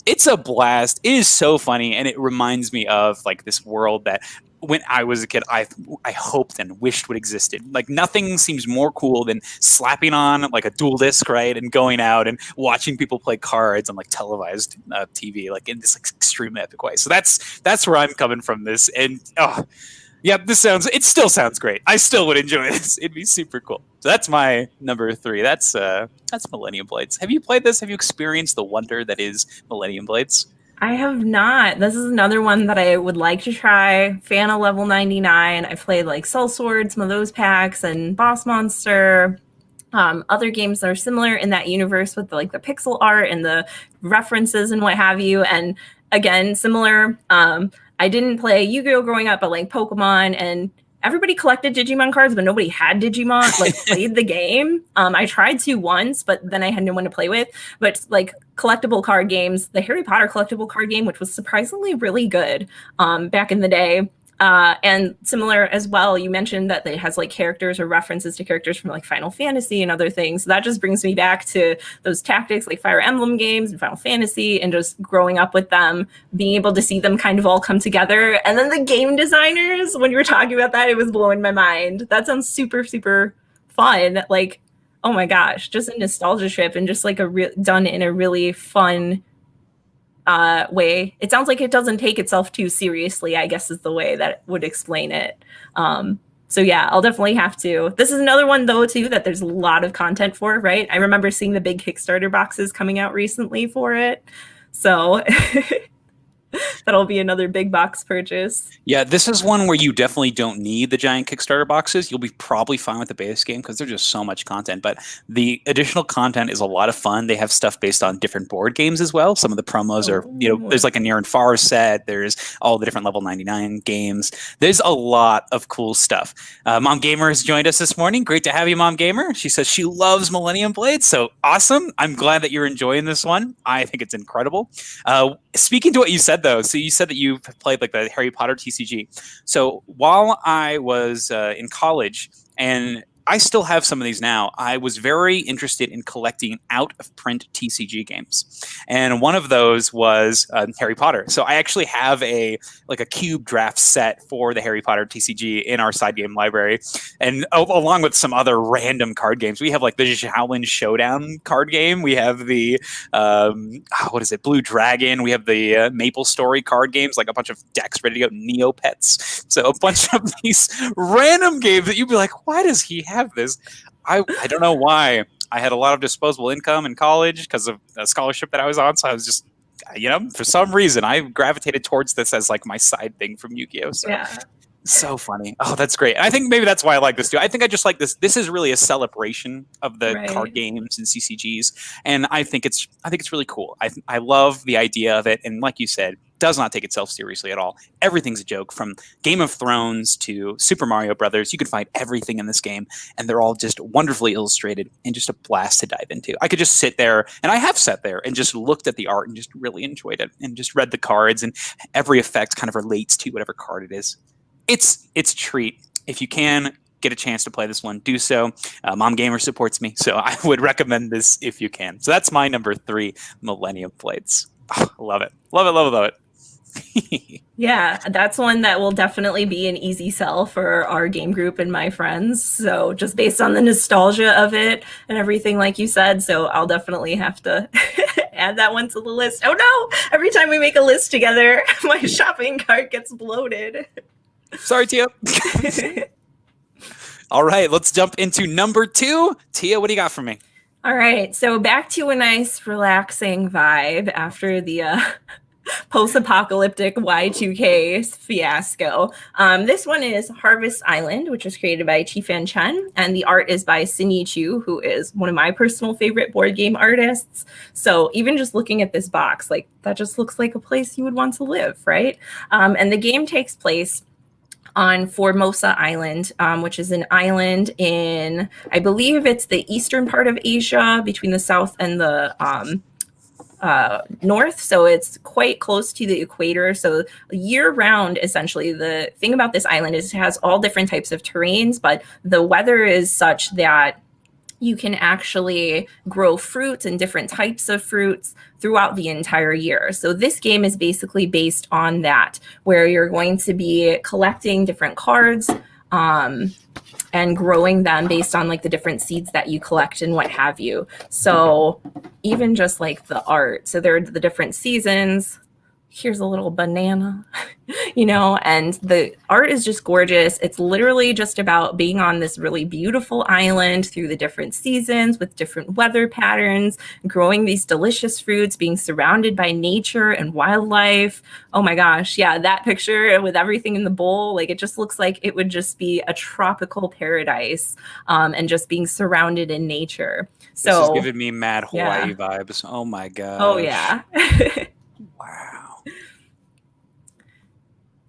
It's a blast. It is so funny, and it reminds me of like this world that when I was a kid, I hoped and wished would existed. Like nothing seems more cool than slapping on like a dual disc, right, and going out and watching people play cards on like televised TV, like in this like, extreme epic way. So that's where I'm coming from this, and yeah, it still sounds great. I still would enjoy this. It'd be super cool. So that's my number 3. That's Millennium Blades. Have you played this? Have you experienced the wonder that is Millennium Blades? I have not. This is another one that I would like to try. Fan of level 99. I've played like Cell Sword, some of those packs, and Boss Monster. Other games that are similar in that universe with like the pixel art and the references and what have you. And again, similar. I didn't play Yu-Gi-Oh growing up, but like Pokemon, and everybody collected Digimon cards, but nobody had Digimon, like played the game. I tried to once, but then I had no one to play with. But like collectible card games, the Harry Potter collectible card game, which was surprisingly really good back in the day. And similar as well, you mentioned that it has like characters or references to characters from like Final Fantasy and other things. So that just brings me back to those tactics like Fire Emblem games and Final Fantasy, and just growing up with them, being able to see them kind of all come together. And then the game designers, when you were talking about that, it was blowing my mind. That sounds super, super fun. Like, oh my gosh, just a nostalgia trip, and just like done in a really fun way. It sounds like it doesn't take itself too seriously, I guess is the way that would explain it. So yeah, I'll definitely have to. This is another one though too that there's a lot of content for, right? I remember seeing the big Kickstarter boxes coming out recently for it. So that'll be another big box purchase. Yeah, this is one where you definitely don't need the giant Kickstarter boxes. You'll be probably fine with the base game because there's just so much content. But the additional content is a lot of fun. They have stuff based on different board games as well. Some of the promos are, there's like a Near and Far set. There's all the different level 99 games. There's a lot of cool stuff. Mom Gamer has joined us this morning. Great to have you, Mom Gamer. She says she loves Millennium Blade. So awesome. I'm glad that you're enjoying this one. I think it's incredible. Speaking to what you said, though, so you said that you played like the Harry Potter TCG. So while I was in college, and I still have some of these now, I was very interested in collecting out-of-print TCG games. And one of those was Harry Potter. So I actually have a cube draft set for the Harry Potter TCG in our side game library. And along with some other random card games, we have like the Shaolin Showdown card game. We have the, Blue Dragon. We have the Maple Story card games, like a bunch of decks ready to go, Neopets. So a bunch of these random games that you'd be like, why does he have this? I don't know why. I had a lot of disposable income in college because of a scholarship that I was on, so I was just, for some reason I gravitated towards this as like my side thing from Yu-Gi-Oh. So, yeah. So funny. Oh, that's great. I think maybe that's why I like this too. I think I just like this. This is really a celebration of the card games and CCGs, and I think it's really cool. I love the idea of it, and like you said, does not take itself seriously at all. Everything's a joke, from Game of Thrones to Super Mario Brothers. You can find everything in this game, and they're all just wonderfully illustrated and just a blast to dive into. I could just sit there, and I have sat there and just looked at the art and just really enjoyed it, and just read the cards, and every effect kind of relates to whatever card it is. It's a treat. If you can get a chance to play this one, do so. Mom Gamer supports me, so I would recommend this if you can. So that's my number 3, Millennium Blades. Oh, love it. Love it, love it, love it. Yeah, that's one that will definitely be an easy sell for our game group and my friends. So just based on the nostalgia of it and everything, like you said, so I'll definitely have to add that one to the list. Oh no, every time we make a list together, my shopping cart gets bloated. Sorry, Tia. All right, let's jump into number 2. Tia, what do you got for me? All right, so back to a nice, relaxing vibe after the post-apocalyptic Y2K fiasco. This one is Harvest Island, which was created by Chi-Fan Chen, and the art is by Sinyi Chu, who is one of my personal favorite board game artists. So even just looking at this box, like that just looks like a place you would want to live, right? And the game takes place on Formosa Island, which is an island in, I believe it's the eastern part of Asia, between the south and the north. So it's quite close to the equator. So year round, essentially, the thing about this island is it has all different types of terrains, but the weather is such that you can actually grow fruits and different types of fruits throughout the entire year. So this game is basically based on that, where you're going to be collecting different cards and growing them based on like the different seeds that you collect and what have you. So even just like the art, so there are the different seasons, here's a little banana, and the art is just gorgeous. It's literally just about being on this really beautiful island through the different seasons with different weather patterns, growing these delicious fruits, being surrounded by nature and wildlife. Oh my gosh. Yeah. That picture with everything in the bowl, like it just looks like it would just be a tropical paradise, and just being surrounded in nature. This is So, giving me mad Hawaii yeah. vibes. Oh my Oh, gosh. yeah. Wow.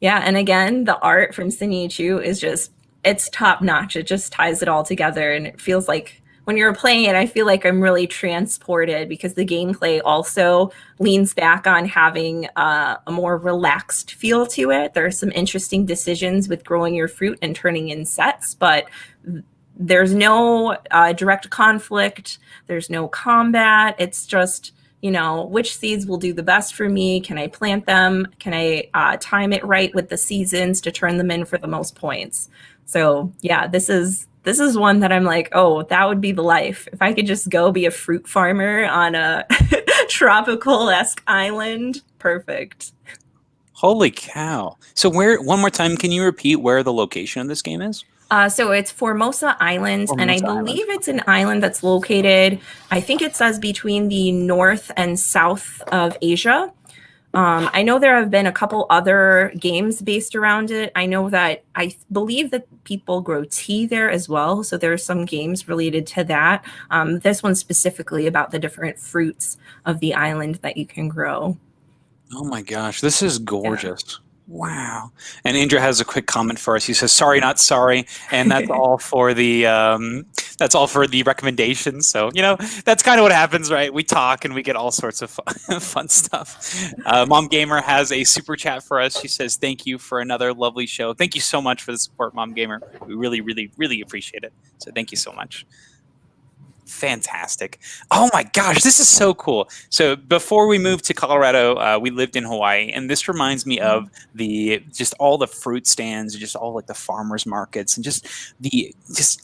Yeah, and again, the art from Chu is just it's top notch. It just ties it all together and it feels like when you're playing it, I feel like I'm really transported because the gameplay also leans back on having a more relaxed feel to it. There are some interesting decisions with growing your fruit and turning in sets, but there's no direct conflict. There's no combat. It's just which seeds will do the best for me? Can I plant them? Can I time it right with the seasons to turn them in for the most points? So yeah, this is one that I'm like, oh, that would be the life. If I could just go be a fruit farmer on a tropical-esque island, perfect. Holy cow. So one more time, can you repeat where the location of this game is? So it's Formosa Island, and I Formosa Island. believe it's an island that's located, I think it says between the north and south of Asia. I know there have been a couple other games based around it. I know that I believe that people grow tea there as well. So there are some games related to that. This one's specifically about the different fruits of the island that you can grow. Oh my gosh, this is gorgeous. Wow. And Andrew has a quick comment for us. He says, "Sorry, not sorry," and that's all for the recommendations. So that's kind of what happens, right? We talk and we get all sorts of fun stuff. Mom Gamer has a super chat for us. She says, "Thank you for another lovely show. Thank you so much for the support, Mom Gamer. We really, really, really appreciate it. So thank you so much." Fantastic. Oh my gosh, this is so cool. So before we moved to Colorado, we lived in Hawaii, and this reminds me of just all the fruit stands, just all like the farmers markets, and just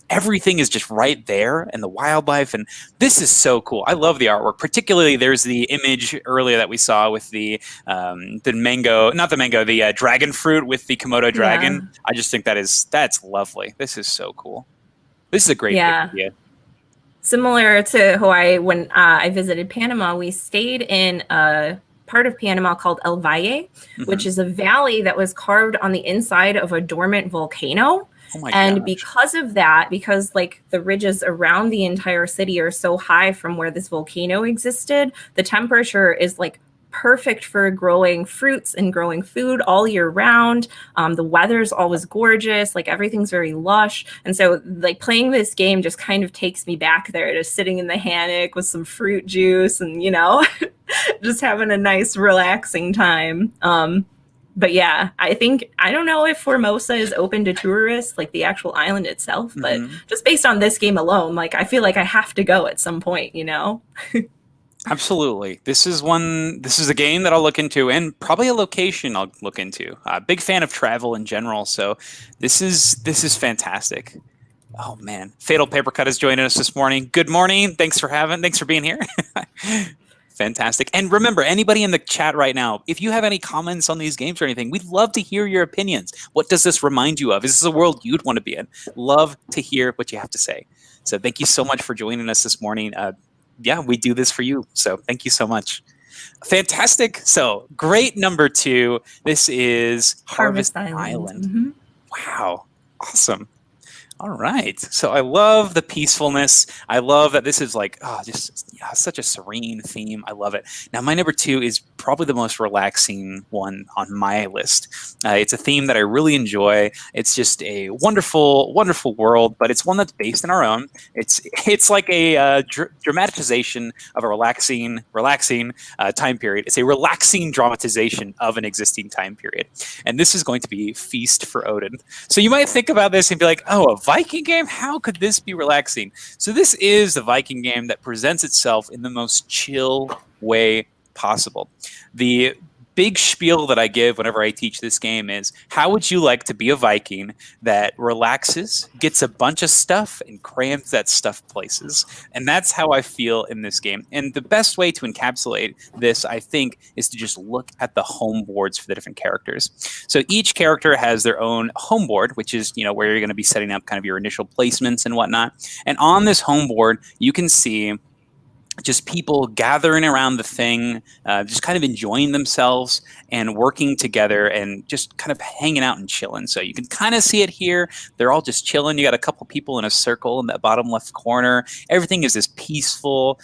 everything is just right there, and the wildlife, and this is so cool. I love the artwork. Particularly, there's the image earlier that we saw with the mango, not the mango, the dragon fruit with the Komodo dragon. Yeah. I just think that's lovely. This is so cool. This is a great idea. Similar to Hawaii, when I visited Panama, we stayed in a part of Panama called El Valle, which is a valley that was carved on the inside of a dormant volcano. Oh my and gosh. Because of that, because like the ridges around the entire city are so high from where this volcano existed, the temperature is like perfect for growing fruits and growing food all year round. The weather's always gorgeous, like everything's very lush. And so like playing this game just kind of takes me back there, just sitting in the hammock with some fruit juice and, just having a nice relaxing time. But yeah, I don't know if Formosa is open to tourists, like the actual island itself, but just based on this game alone, like I feel like I have to go at some point, Absolutely. This is a game that I'll look into, and probably a location I'll look into. Big fan of travel in general, so this is fantastic. Oh man. Fatal Papercut is joining us this morning. Good morning. Thanks for being here. Fantastic. And remember, anybody in the chat right now, if you have any comments on these games or anything, we'd love to hear your opinions. What does this remind you of? Is this a world you'd want to be in? Love to hear what you have to say. So thank you so much for joining us this morning. Yeah, we do this for you. So thank you so much. Fantastic. So great number 2. This is Harvest Island. Wow. Awesome. All right. So I love the peacefulness. I love that this is like, such a serene theme. I love it. Now, my number 2 is probably the most relaxing one on my list. It's a theme that I really enjoy. It's just a wonderful, wonderful world, but it's one that's based in our own. It's like a dramatization of a relaxing time period. It's a relaxing dramatization of an existing time period. And this is going to be Feast for Odin. So you might think about this and be like, oh, a Viking game? How could this be relaxing? So this is the Viking game that presents itself in the most chill way possible. The big spiel that I give whenever I teach this game is, how would you like to be a Viking that relaxes, gets a bunch of stuff, and crams that stuff places? And that's how I feel in this game. And the best way to encapsulate this, I think, is to just look at the home boards for the different characters. So each character has their own home board, which is, where you're going to be setting up kind of your initial placements and whatnot. And on this home board, you can see just people gathering around the thing, just kind of enjoying themselves and working together and just kind of hanging out and chilling. So you can kind of see it here. They're all just chilling. You got a couple people in a circle in that bottom left corner. Everything is this peaceful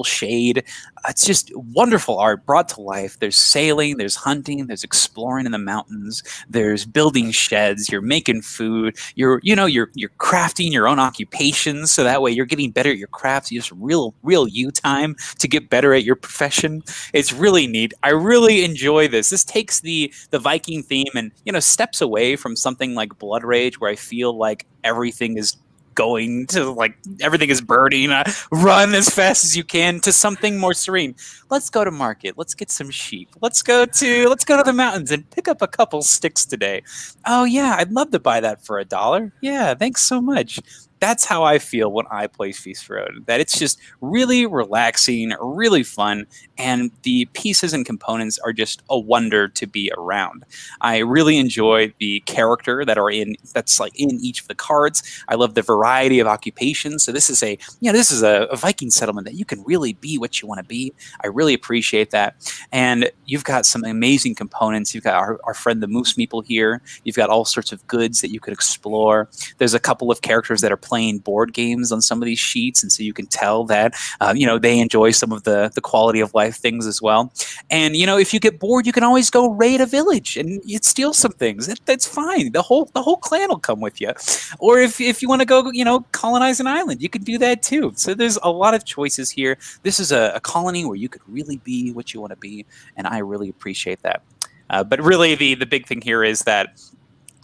shade. It's just wonderful art brought to life. There's sailing, there's hunting, there's exploring in the mountains, there's building sheds, you're making food, you're crafting your own occupations, so that way you're getting better at your crafts. You just real you time to get better at your profession. It's really neat. I really enjoy this. This takes the Viking theme and steps away from something like Blood Rage, where I feel like everything is going to, like, everything is burning, run as fast as you can, to something more serene. Let's go to market, let's get some sheep, let's go to the mountains and pick up a couple sticks today. Oh yeah, I'd love to buy that for $1. Yeah, thanks so much. That's how I feel when I play Feast for Odin. That it's just really relaxing, really fun, and the pieces and components are just a wonder to be around. I really enjoy the character that's like in each of the cards. I love the variety of occupations. So this is a Viking settlement that you can really be what you want to be. I really appreciate that. And you've got some amazing components. You've got our friend the Moose Meeple here. You've got all sorts of goods that you could explore. There's a couple of characters that are playing board games on some of these sheets, and so you can tell that they enjoy some of the quality of life things as well. And if you get bored, you can always go raid a village and you'd steal some things. That's fine. The whole clan will come with you. Or if you want to go colonize an island, you can do that too. So there's a lot of choices here. This is a colony where you could really be what you want to be, and I really appreciate that. But really, the big thing here is that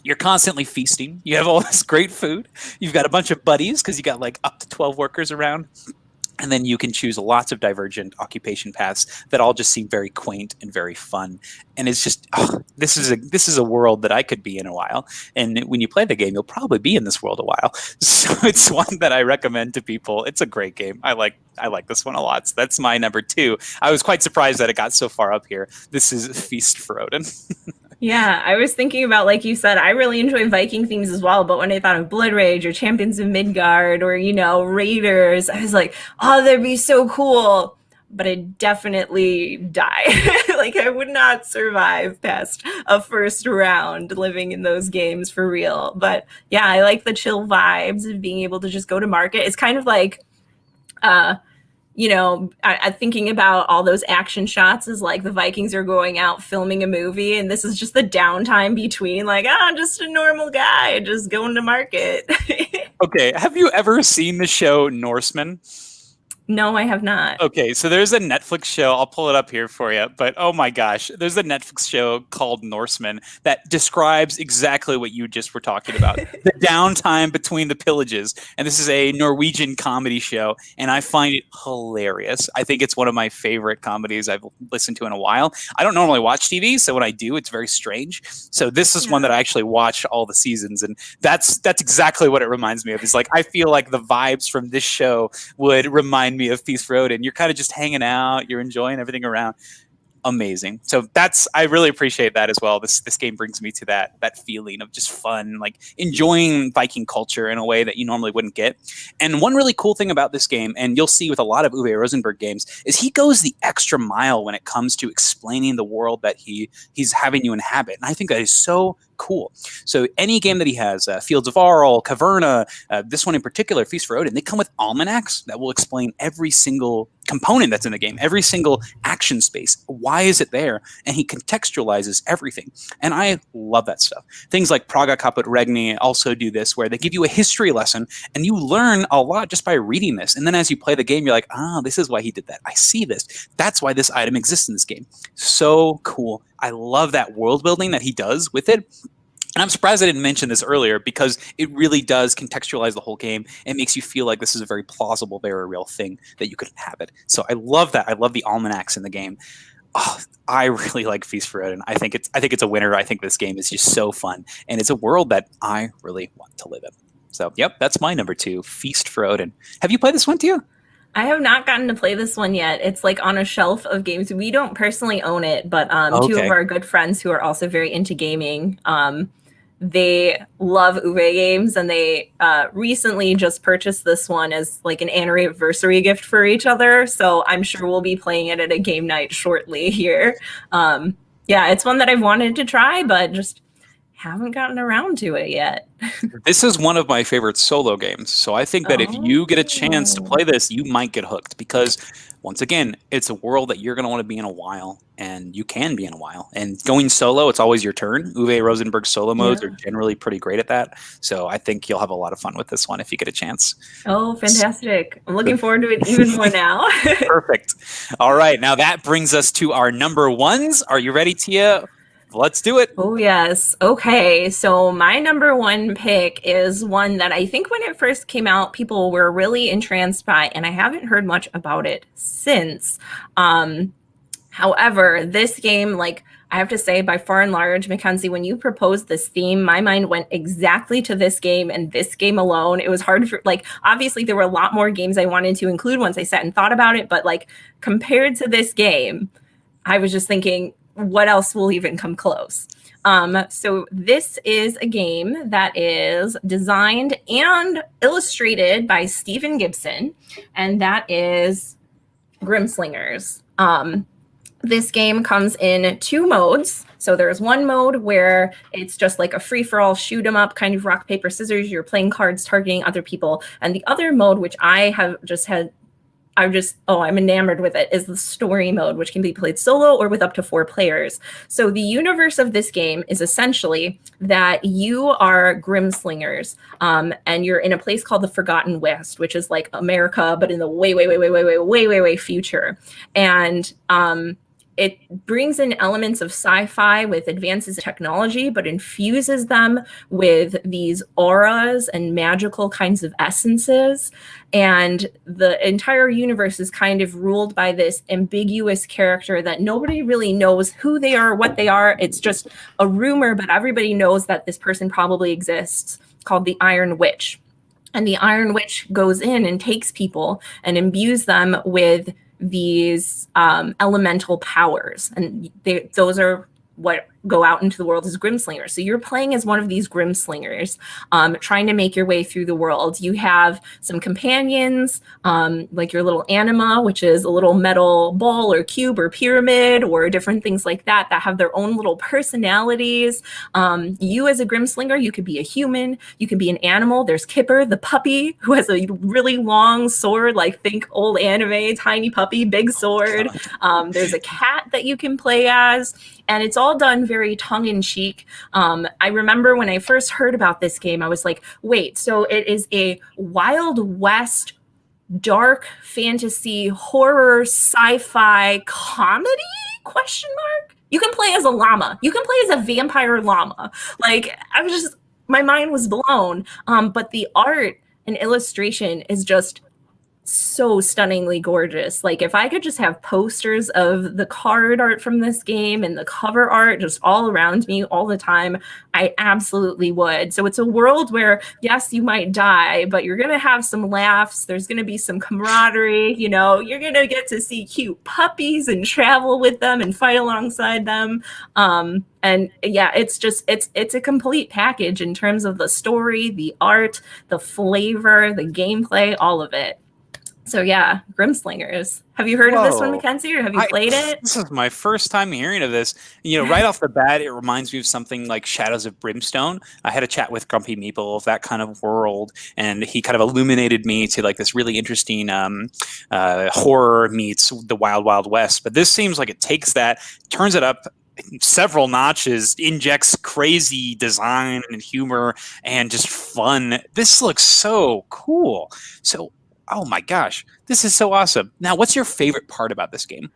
you're constantly feasting. You have all this great food. You've got a bunch of buddies because you got like up to 12 workers around. And then you can choose lots of divergent occupation paths that all just seem very quaint and very fun. And it's just, this is a world that I could be in a while. And when you play the game, you'll probably be in this world a while. So it's one that I recommend to people. It's a great game. I like this one a lot. So that's my number 2. I was quite surprised that it got so far up here. This is Feast for Odin. Yeah, I was thinking about, like you said, I really enjoy Viking themes as well, but when I thought of Blood Rage or Champions of Midgard or, Raiders, I was like, oh, that'd be so cool. But I'd definitely die. Like, I would not survive past a first round living in those games for real. But yeah, I like the chill vibes of being able to just go to market. It's kind of like, I thinking about all those action shots is like the Vikings are going out filming a movie, and this is just the downtime between, like, I'm just a normal guy just going to market. Okay, have you ever seen the show Norseman? No, I have not. Okay, so there's a Netflix show. I'll pull it up here for you. But oh my gosh, there's a Netflix show called Norseman that describes exactly what you just were talking about. The downtime between the pillages. And this is a Norwegian comedy show, and I find it hilarious. I think it's one of my favorite comedies I've listened to in a while. I don't normally watch TV, so when I do, it's very strange. So this is one that I actually watch all the seasons, and that's exactly what it reminds me of. It's like, I feel like the vibes from this show would remind me of Feast for Odin. You're kind of just hanging out, you're enjoying everything around. Amazing. So I really appreciate that as well. This game brings me to that feeling of just fun, like enjoying Viking culture in a way that you normally wouldn't get. And one really cool thing about this game, and you'll see with a lot of Uwe Rosenberg games, is he goes the extra mile when it comes to explaining the world that he's having you inhabit. And I think that is so cool. So any game that he has, Fields of Arl, Caverna, this one in particular, Feast for Odin, they come with almanacs that will explain every single component that's in the game, every single action space. Why is it there? And he contextualizes everything. And I love that stuff. Things like Praga Caput Regni also do this, where they give you a history lesson and you learn a lot just by reading this. And then as you play the game, you're like, this is why he did that. I see this. That's why this item exists in this game. So cool. I love that world building that he does with it. And I'm surprised I didn't mention this earlier, because it really does contextualize the whole game. It makes you feel like this is a very plausible, very real thing that you could inhabit. So I love that. I love the almanacs in the game. Oh, I really like Feast for Odin. I think it's a winner. I think this game is just so fun, and it's a world that I really want to live in. So, yep, that's my number 2, Feast for Odin. Have you played this one too? I have not gotten to play this one yet. It's like on a shelf of games. We don't personally own it, but two of Okay. our good friends who are also very into gaming, they love Uwe games, and they recently just purchased this one as like an anniversary gift for each other. So I'm sure we'll be playing it at a game night shortly here. Yeah, it's one that I've wanted to try, but just haven't gotten around to it yet. This is one of my favorite solo games. So I think that if you get a chance to Oh. play this, you might get hooked because once again, it's a world that you're going to want to be in a while, and you can be in a while. And going solo, it's always your turn. Uwe Rosenberg's solo modes Yeah. are generally pretty great at that. So I think you'll have a lot of fun with this one if you get a chance. Oh, fantastic. I'm looking forward to it even more now. Perfect. All right. Now that brings us to our number 1s. Are you ready, Tia? Let's do it. Oh, yes. Okay. So my number 1 pick is one that I think when it first came out, people were really entranced by, and I haven't heard much about it since. However, this game, like, I have to say, by far and large, Mackenzie, when you proposed this theme, my mind went exactly to this game and this game alone. It was hard for, like, obviously there were a lot more games I wanted to include once I sat and thought about it, but like compared to this game, I was just thinking, what else will even come close? So this is a game that is designed and illustrated by Stephen Gibson, and that is Grimslingers. This game comes in 2 modes. So there's one mode where it's just like a free-for-all shoot 'em up kind of rock, paper, scissors. You're playing cards, targeting other people. And the other mode, which I'm enamored with it, is the story mode, which can be played solo or with up to 4 players. So the universe of this game is essentially that you are Grimslingers, and you're in a place called the Forgotten West, which is like America, but in the way future. And it brings in elements of sci-fi with advances in technology, but infuses them with these auras and magical kinds of essences. And the entire universe is kind of ruled by this ambiguous character that nobody really knows who they are, what they are. It's just a rumor, but everybody knows that this person probably exists, called the Iron Witch. And the Iron Witch goes in and takes people and imbues them with these elemental powers, and those are what go out into the world as Grimslingers. So you're playing as one of these Grimslingers, trying to make your way through the world. You have some companions, like your little anima, which is a little metal ball or cube or pyramid or different things like that, that have their own little personalities. You as a Grimslinger, you could be a human, you could be an animal. There's Kipper, the puppy, who has a really long sword, like think old anime, tiny puppy, big sword. There's a cat that you can play as, and it's all done very tongue-in-cheek. I remember when I first heard about this game, I was like, wait, so it is a Wild West dark fantasy horror sci-fi comedy? Question mark? You can play as a llama. You can play as a vampire llama. Like, my mind was blown. But the art and illustration is just so stunningly gorgeous. Like, if I could just have posters of the card art from this game and the cover art just all around me all the time, I absolutely would. So it's a world where, yes, you might die, but you're going to have some laughs. There's going to be some camaraderie. You know, you're going to get to see cute puppies and travel with them and fight alongside them. And yeah, it's a complete package in terms of the story, the art, the flavor, the gameplay, all of it. So yeah, Grimslingers. Have you heard of this one, Mackenzie, or have you played it? This is my first time hearing of this. You know, right off the bat, it reminds me of something like Shadows of Brimstone. I had a chat with Grumpy Meeple of that kind of world, and he kind of illuminated me to like this really interesting horror meets the Wild Wild West. But this seems like it takes that, turns it up several notches, injects crazy design and humor and just fun. This looks so cool. So, oh my gosh, this is so awesome. Now, what's your favorite part about this game?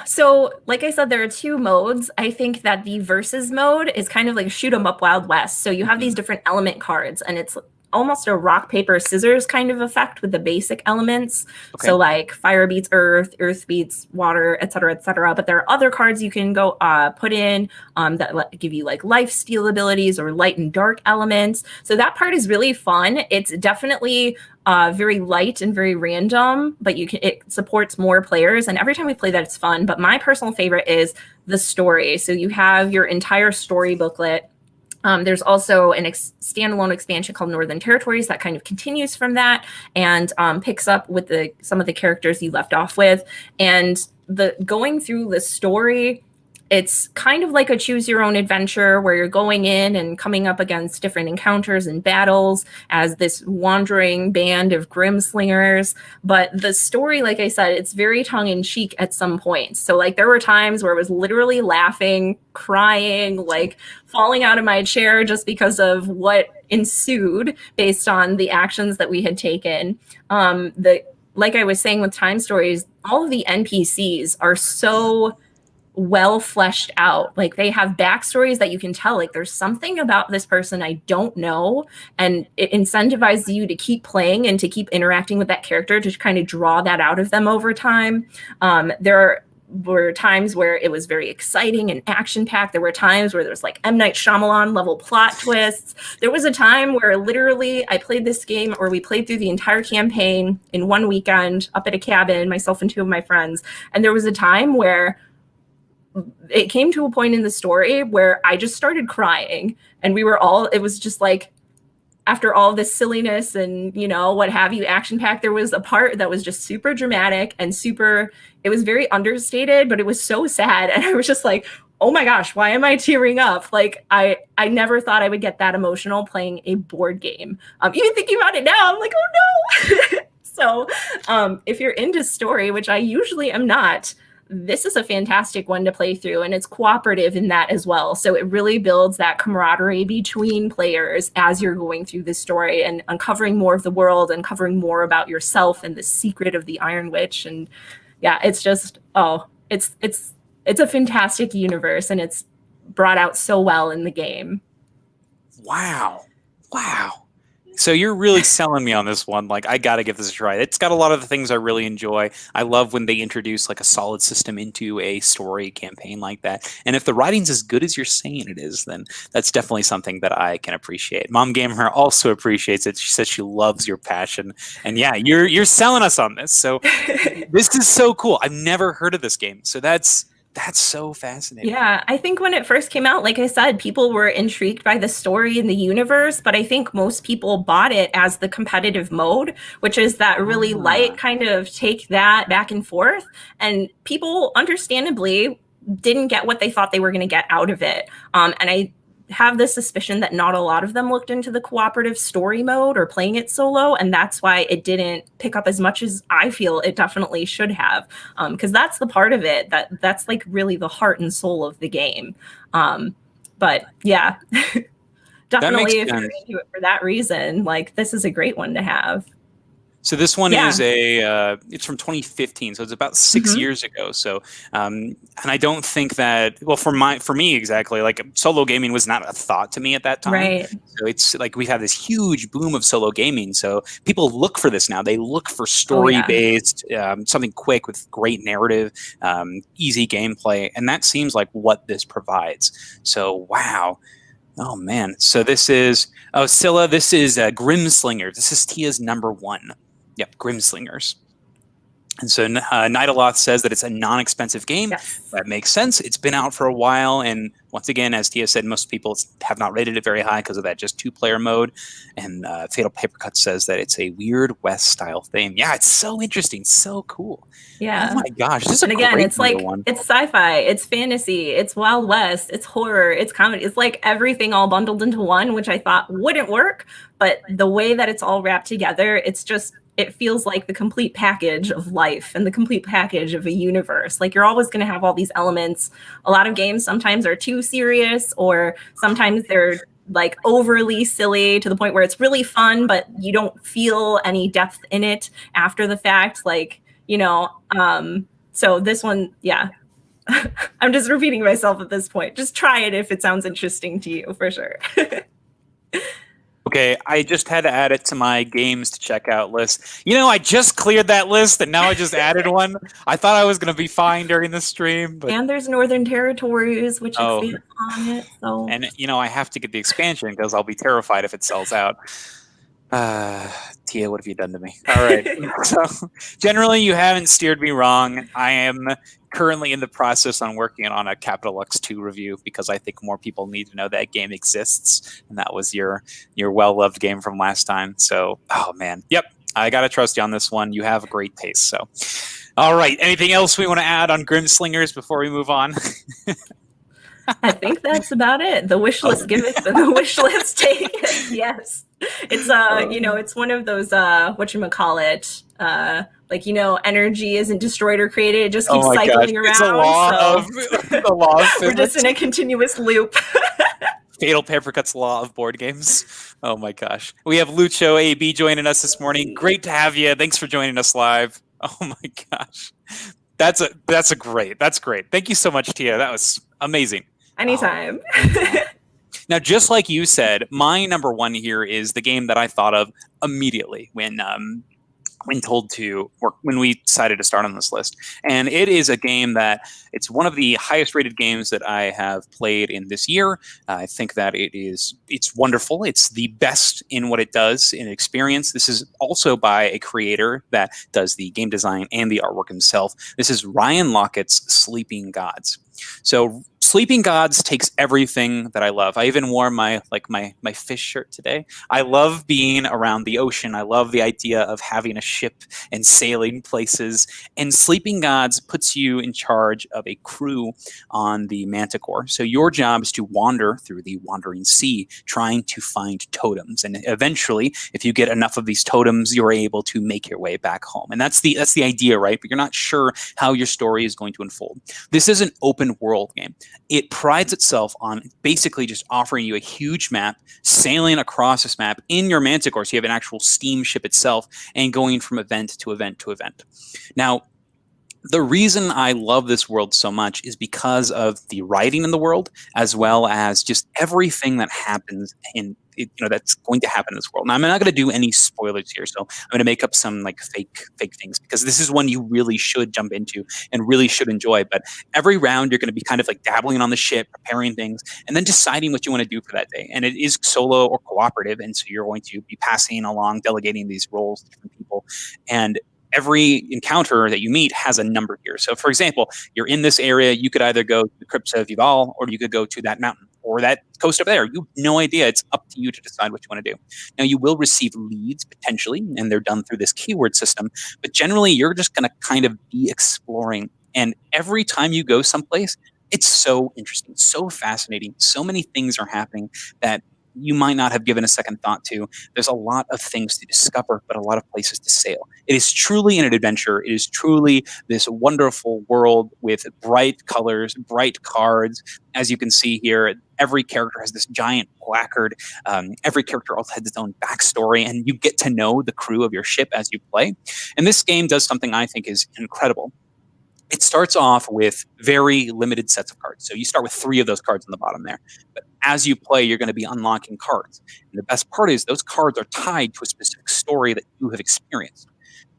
So like I said, there are 2 modes. I think that the versus mode is kind of like a shoot 'em up Wild West. So you have these different element cards, and it's almost a rock, paper, scissors kind of effect with the basic elements. Okay. So like fire beats earth, earth beats water, et cetera, et cetera. But there are other cards you can go put in that give you like life steal abilities or light and dark elements. So that part is really fun. It's definitely very light and very random, but it supports more players. And every time we play that, it's fun. But my personal favorite is the story. So you have your entire story booklet. There's also an standalone expansion called Northern Territories that kind of continues from that and picks up with some of the characters you left off with. And going through the story, it's kind of like a choose your own adventure where you're going in and coming up against different encounters and battles as this wandering band of Grimslingers. But the story, like I said, it's very tongue in cheek at some points. So like there were times where I was literally laughing, crying, like falling out of my chair just because of what ensued based on the actions that we had taken. Like I was saying with Time Stories, all of the NPCs are so well fleshed out. Like they have backstories that you can tell, like there's something about this person I don't know, and it incentivizes you to keep playing and to keep interacting with that character to kind of draw that out of them over time. There were times where it was very exciting and action-packed. There were times where there's like M. Night Shyamalan level plot twists. There was a time where literally I played this game, or we played through the entire campaign in one weekend up at a cabin, myself and two of my friends. And there was a time where it came to a point in the story where I just started crying, and it was just like, after all this silliness and, what have you, action packed, there was a part that was just super dramatic and it was very understated, but it was so sad. And I was just like, oh my gosh, why am I tearing up? Like I never thought I would get that emotional playing a board game. Even thinking about it now, I'm like, oh no. So if you're into story, which I usually am not, this is a fantastic one to play through, and it's cooperative in that as well. So it really builds that camaraderie between players as you're going through the story and uncovering more of the world, uncovering more about yourself and the secret of the Iron Witch. And yeah, it's just, it's a fantastic universe, and it's brought out so well in the game. Wow. So you're really selling me on this one. Like, I got to give this a try. It's got a lot of the things I really enjoy. I love when they introduce like a solid system into a story campaign like that. And if the writing's as good as you're saying it is, then that's definitely something that I can appreciate. Mom Gamer also appreciates it. She says she loves your passion. And yeah, you're selling us on this. So this is so cool. I've never heard of this game. So that's so fascinating. Yeah, I think when it first came out, like I said, people were intrigued by the story and the universe, but I think most people bought it as the competitive mode, which is that really light kind of take that back and forth. And people understandably didn't get what they thought they were going to get out of it. And I have the suspicion that not a lot of them looked into the cooperative story mode or playing it solo, and that's why it didn't pick up as much as I feel it definitely should have, because that's the part of it that's like really the heart and soul of the game. But yeah, definitely if you're into it for that reason, like this is a great one to have. So this one is it's from 2015, so it's about 6 years ago. So, and I don't think that, well, for me exactly, like solo gaming was not a thought to me at that time. Right. So it's like we have this huge boom of solo gaming. So people look for this now. They look for story-based, something quick with great narrative, easy gameplay, and that seems like what this provides. So wow. Oh man. So this is Scylla. This is Grimslingers. This is Tia's number one. Yep, Grimslingers. And so Nidaloth says that it's a non-expensive game. Yes. That makes sense. It's been out for a while. And once again, as Tia said, most people have not rated it very high because of that just two-player mode. And Fatal Papercut says that it's a weird West-style theme. Yeah, it's so interesting. So cool. Yeah. Oh my gosh. This is and again, great it's like, one. It's sci-fi, it's fantasy, it's Wild West, it's horror, it's comedy. It's like everything all bundled into one, which I thought wouldn't work. But the way that it's all wrapped together, it feels like the complete package of life and the complete package of a universe. Like you're always going to have all these elements. A lot of games sometimes are too serious, or sometimes they're like overly silly to the point where it's really fun, but you don't feel any depth in it after the fact. Like, so this one, yeah, I'm just repeating myself at this point. Just try it if it sounds interesting to you, for sure. Okay, I just had to add it to my games to check out list. I just cleared that list and now I just added one. I thought I was going to be fine during the stream, but And there's Northern Territories, which oh, expands on it. So and I have to get the expansion because I'll be terrified if it sells out. Tia, what have you done to me? All right. So generally, you haven't steered me wrong. I am currently in the process on working on a Capital Lux 2 review because I think more people need to know that game exists, and that was your well-loved game from last time. So, oh man, yep, I gotta trust you on this one. You have a great taste. So, all right. Anything else we want to add on Grimslingers before we move on? I think that's about it. The wish list giveth and the wish list taketh. Yes. It's it's one of those whatchamacallit, energy isn't destroyed or created, it just keeps cycling around. It's a law of the law of physics. We're just in a continuous loop. Fatal Papercut's law of board games. Oh my gosh. We have Lucho AB joining us this morning. Great to have you. Thanks for joining us live. Oh my gosh. That's great. That's great. Thank you so much, Tia. That was amazing. Anytime. Now, just like you said, my number one here is the game that I thought of immediately when told to, or when we decided to start on this list. And it is a game that it's one of the highest rated games that I have played in this year. I think that it's wonderful. It's the best in what it does in experience. This is also by a creator that does the game design and the artwork himself. This is Ryan Laukatt's Sleeping Gods. So Sleeping Gods takes everything that I love. I even wore my fish shirt today. I love being around the ocean. I love the idea of having a ship and sailing places. And Sleeping Gods puts you in charge of a crew on the Manticore. So your job is to wander through the wandering sea, trying to find totems. And eventually, if you get enough of these totems, you're able to make your way back home. And that's the idea, right? But you're not sure how your story is going to unfold. This is an open world game. It prides itself on basically just offering you a huge map, sailing across this map in your Manticore, so you have an actual steamship itself, and going from event to event to event. Now, the reason I love this world so much is because of the writing in the world, as well as just everything that happens that's going to happen in this world. Now, I'm not going to do any spoilers here, so I'm going to make up some fake things because this is one you really should jump into and really should enjoy. But every round, you're going to be kind of dabbling on the ship, preparing things, and then deciding what you want to do for that day. And it is solo or cooperative, and so you're going to be passing along, delegating these roles to different people. And every encounter that you meet has a number here. So, for example, you're in this area, you could either go to the Crypts of Yval, or you could go to that mountain or that coast over there. You have no idea. It's up to you to decide what you want to do. Now, you will receive leads potentially, and they're done through this keyword system. But generally, you're just going to kind of be exploring. And every time you go someplace, it's so interesting, so fascinating. So many things are happening that you might not have given a second thought to. There's a lot of things to discover, but a lot of places to sail. It is truly an adventure. It is truly this wonderful world with bright colors, bright cards. As you can see here, every character has this giant placard. Every character also has its own backstory, and you get to know the crew of your ship as you play. And this game does something I think is incredible. It starts off with very limited sets of cards. So you start with 3 of those cards on the bottom there. But as you play, you're going to be unlocking cards. And the best part is those cards are tied to a specific story that you have experienced.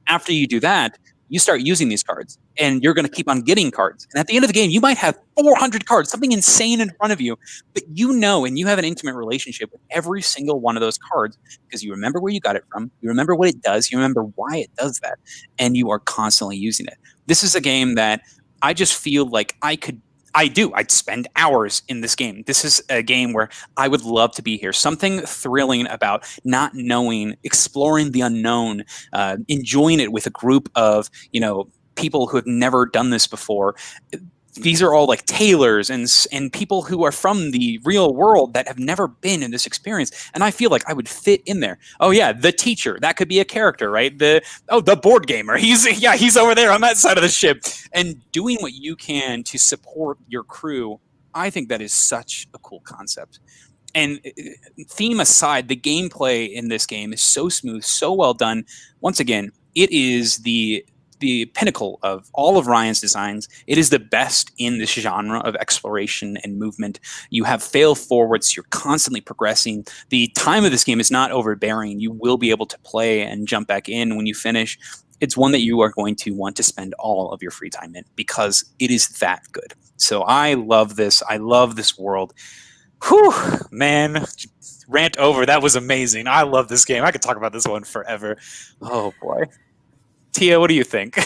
After you do that, you start using these cards, and you're going to keep on getting cards. And at the end of the game, you might have 400 cards, something insane in front of you, but and you have an intimate relationship with every single one of those cards because you remember where you got it from, you remember what it does, you remember why it does that, and you are constantly using it. This is a game that I just feel like I'd spend hours in this game. This is a game where I would love to be here. Something thrilling about not knowing, exploring the unknown, enjoying it with a group of, people who have never done this before. These are all tailors and people who are from the real world that have never been in this experience. And I feel like I would fit in there. Oh yeah, the teacher, that could be a character, right? The board gamer, he's over there on that side of the ship. And doing what you can to support your crew, I think that is such a cool concept. And theme aside, the gameplay in this game is so smooth, so well done. Once again, it is the the pinnacle of all of Ryan's designs. It is the best in this genre of exploration and movement. You have fail forwards, you're constantly progressing. The time of this game is not overbearing. You will be able to play and jump back in when you finish. It's one that you are going to want to spend all of your free time in because it is that good. So I love this. I love this world. Whew, man. Rant over. That was amazing. I love this game. I could talk about this one forever. Oh, boy. Tia, what do you think?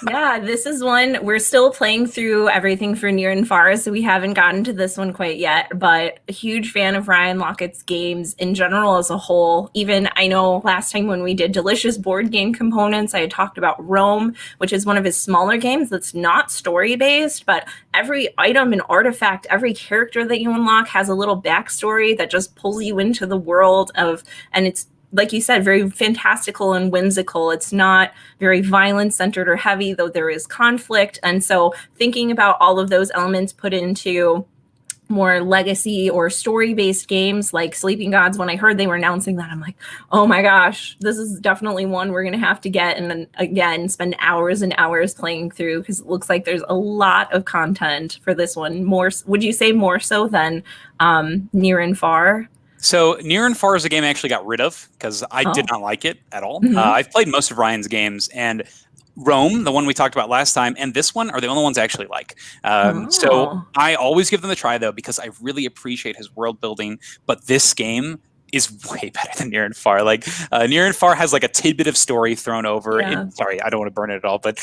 Yeah, this is one we're still playing through everything for near and far, so we haven't gotten to this one quite yet, but a huge fan of Ryan Laukatz's games in general as a whole. Even I know last time when we did Delicious board game components, I had talked about Rome, which is one of his smaller games that's not story-based, but every item and artifact, every character that you unlock has a little backstory that just pulls you into the world of, and it's like you said, very fantastical and whimsical. It's not very violence-centered or heavy, though there is conflict. And so thinking about all of those elements put into more legacy or story-based games like Sleeping Gods, when I heard they were announcing that, I'm like, oh my gosh, this is definitely one we're going to have to get and then, again, spend hours and hours playing through because it looks like there's a lot of content for this one. More, would you say more so than Near and Far? So Near and Far is a game I actually got rid of because I did not like it at all. I've played most of Ryan's games, and Rome, the one we talked about last time, and this one are the only ones I actually like. So I always give them a try, though, because I really appreciate his world building. But this game is way better than Near and Far. Like Near and Far has like a tidbit of story thrown over. Yeah. Sorry, I don't want to burn it at all, but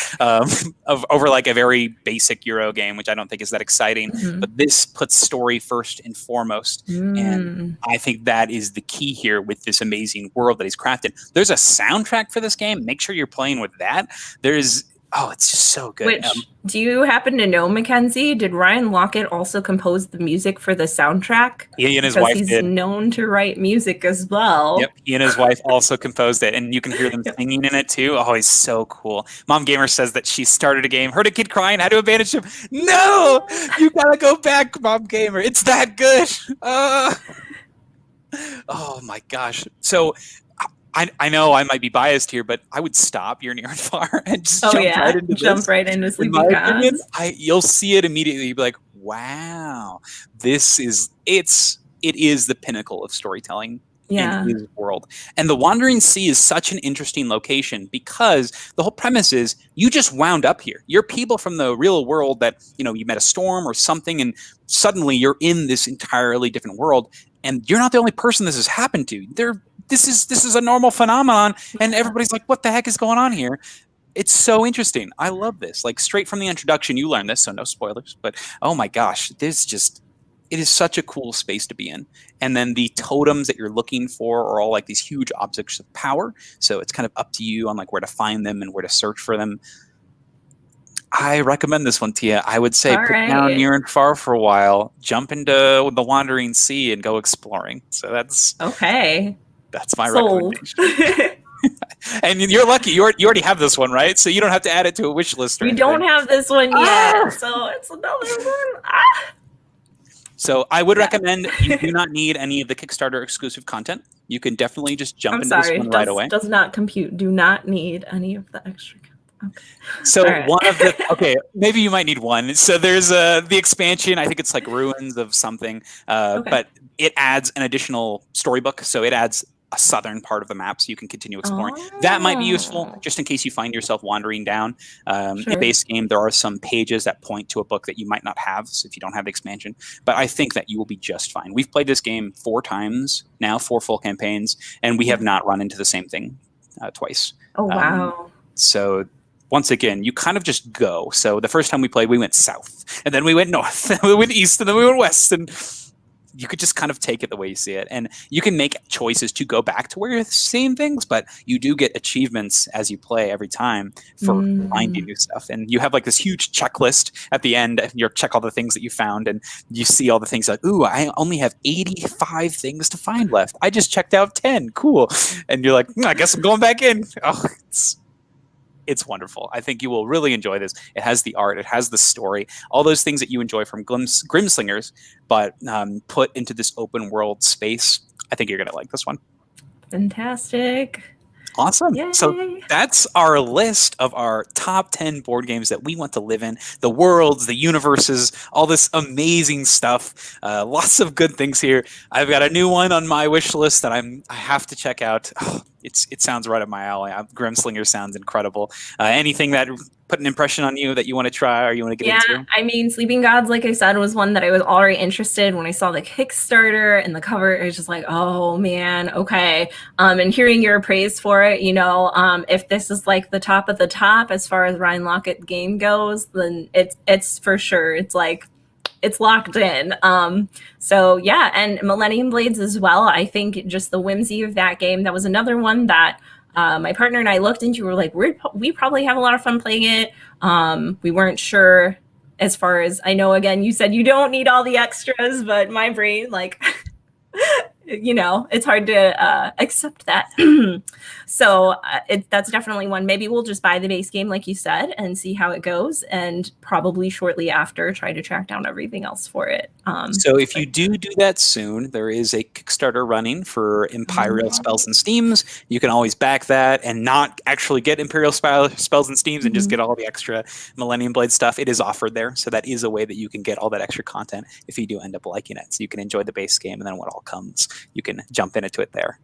over like a very basic Euro game, which I don't think is that exciting. But this puts story first and foremost, and I think that is the key here with this amazing world that he's crafted. There's a soundtrack for this game. Make sure you're playing with that. It's just so good. Which, do you happen to know, Mackenzie? Did Ryan Laukat also compose the music for the soundtrack? He and his wife did. He's known to write music as well. Yep, he and his wife also composed it, and you can hear them singing in it too. Oh, he's so cool. Mom Gamer says that she started a game, heard a kid crying, had to abandon him. No! You gotta go back, Mom Gamer. It's that good. Oh my gosh. So I know I might be biased here, but I would stop your Near and Far and just jump right into Sleeping Gods. You'll see it immediately. You'll be like, wow, it is the pinnacle of storytelling in his world. And the Wandering Sea is such an interesting location because the whole premise is you just wound up here. You're people from the real world that, you met a storm or something, and suddenly you're in this entirely different world. And you're not the only person this has happened to. This is a normal phenomenon, and everybody's like, what the heck is going on here? It's so interesting. I love this. Like, straight from the introduction, you learn this, so no spoilers. But, oh my gosh, it is such a cool space to be in. And then the totems that you're looking for are all like these huge objects of power. So it's kind of up to you on like where to find them and where to search for them. I recommend this one, Tia. I would say put down Near and Far for a while, jump into the Wandering Sea, and go exploring. So that's my recommendation. And you're lucky. You already have this one, right? So you don't have to add it to a wish list. We don't have this one yet, so it's another one. So I would recommend you do not need any of the Kickstarter exclusive content. You can definitely just jump into this one right away. Does not compute. Do not need any of the extra. Okay. So maybe you might need one. So there's the expansion. I think it's like Ruins of something, but it adds an additional storybook. So it adds a southern part of the map so you can continue exploring. That might be useful just in case you find yourself wandering down. In base game, there are some pages that point to a book that you might not have, so if you don't have the expansion. But I think that you will be just fine. We've played this game 4 times now, 4 full campaigns, and we have not run into the same thing twice. Oh, wow. So once again, you kind of just go. So the first time we played, we went south, and then we went north, and we went east, and then we went west, and you could just kind of take it the way you see it. And you can make choices to go back to where you're seeing things, but you do get achievements as you play every time for finding new stuff. And you have like this huge checklist at the end, and you check all the things that you found, and you see all the things like, ooh, I only have 85 things to find left. I just checked out 10. Cool. And you're like, I guess I'm going back in. Oh, it's wonderful. I think you will really enjoy this. It has the art, it has the story, all those things that you enjoy from Grimslingers, but put into this open world space. I think you're going to like this one. Fantastic. Awesome. Yay. So that's our list of our top 10 board games that we want to live in. The worlds, the universes, all this amazing stuff. Lots of good things here. I've got a new one on my wish list that I have to check out. Oh, it sounds right up my alley. Grimslinger sounds incredible. Anything that put an impression on you that you want to try or you want to get into? I mean, Sleeping Gods, like I said, was one that I was already interested in. When I saw the Kickstarter and the cover, it was just like, oh man, okay. And hearing your praise for it, if this is like the top of the top as far as Ryan Lockett game goes, then it's for sure. It's like, it's locked in. So yeah, and Millennium Blades as well. I think just the whimsy of that game, that was another one that my partner and I looked into. We're like, we probably have a lot of fun playing it. We weren't sure as far as, I know, again, you said you don't need all the extras, but my brain, like, it's hard to accept that. So that's definitely one. Maybe we'll just buy the base game, like you said, and see how it goes, and probably shortly after try to track down everything else for it. So if you do that soon, there is a Kickstarter running for Imperial Spells and Steams. You can always back that and not actually get Imperial Spells and Steams and just get all the extra Millennium Blade stuff. It is offered there, so that is a way that you can get all that extra content if you do end up liking it. So you can enjoy the base game, and then what all comes, you can jump into it there.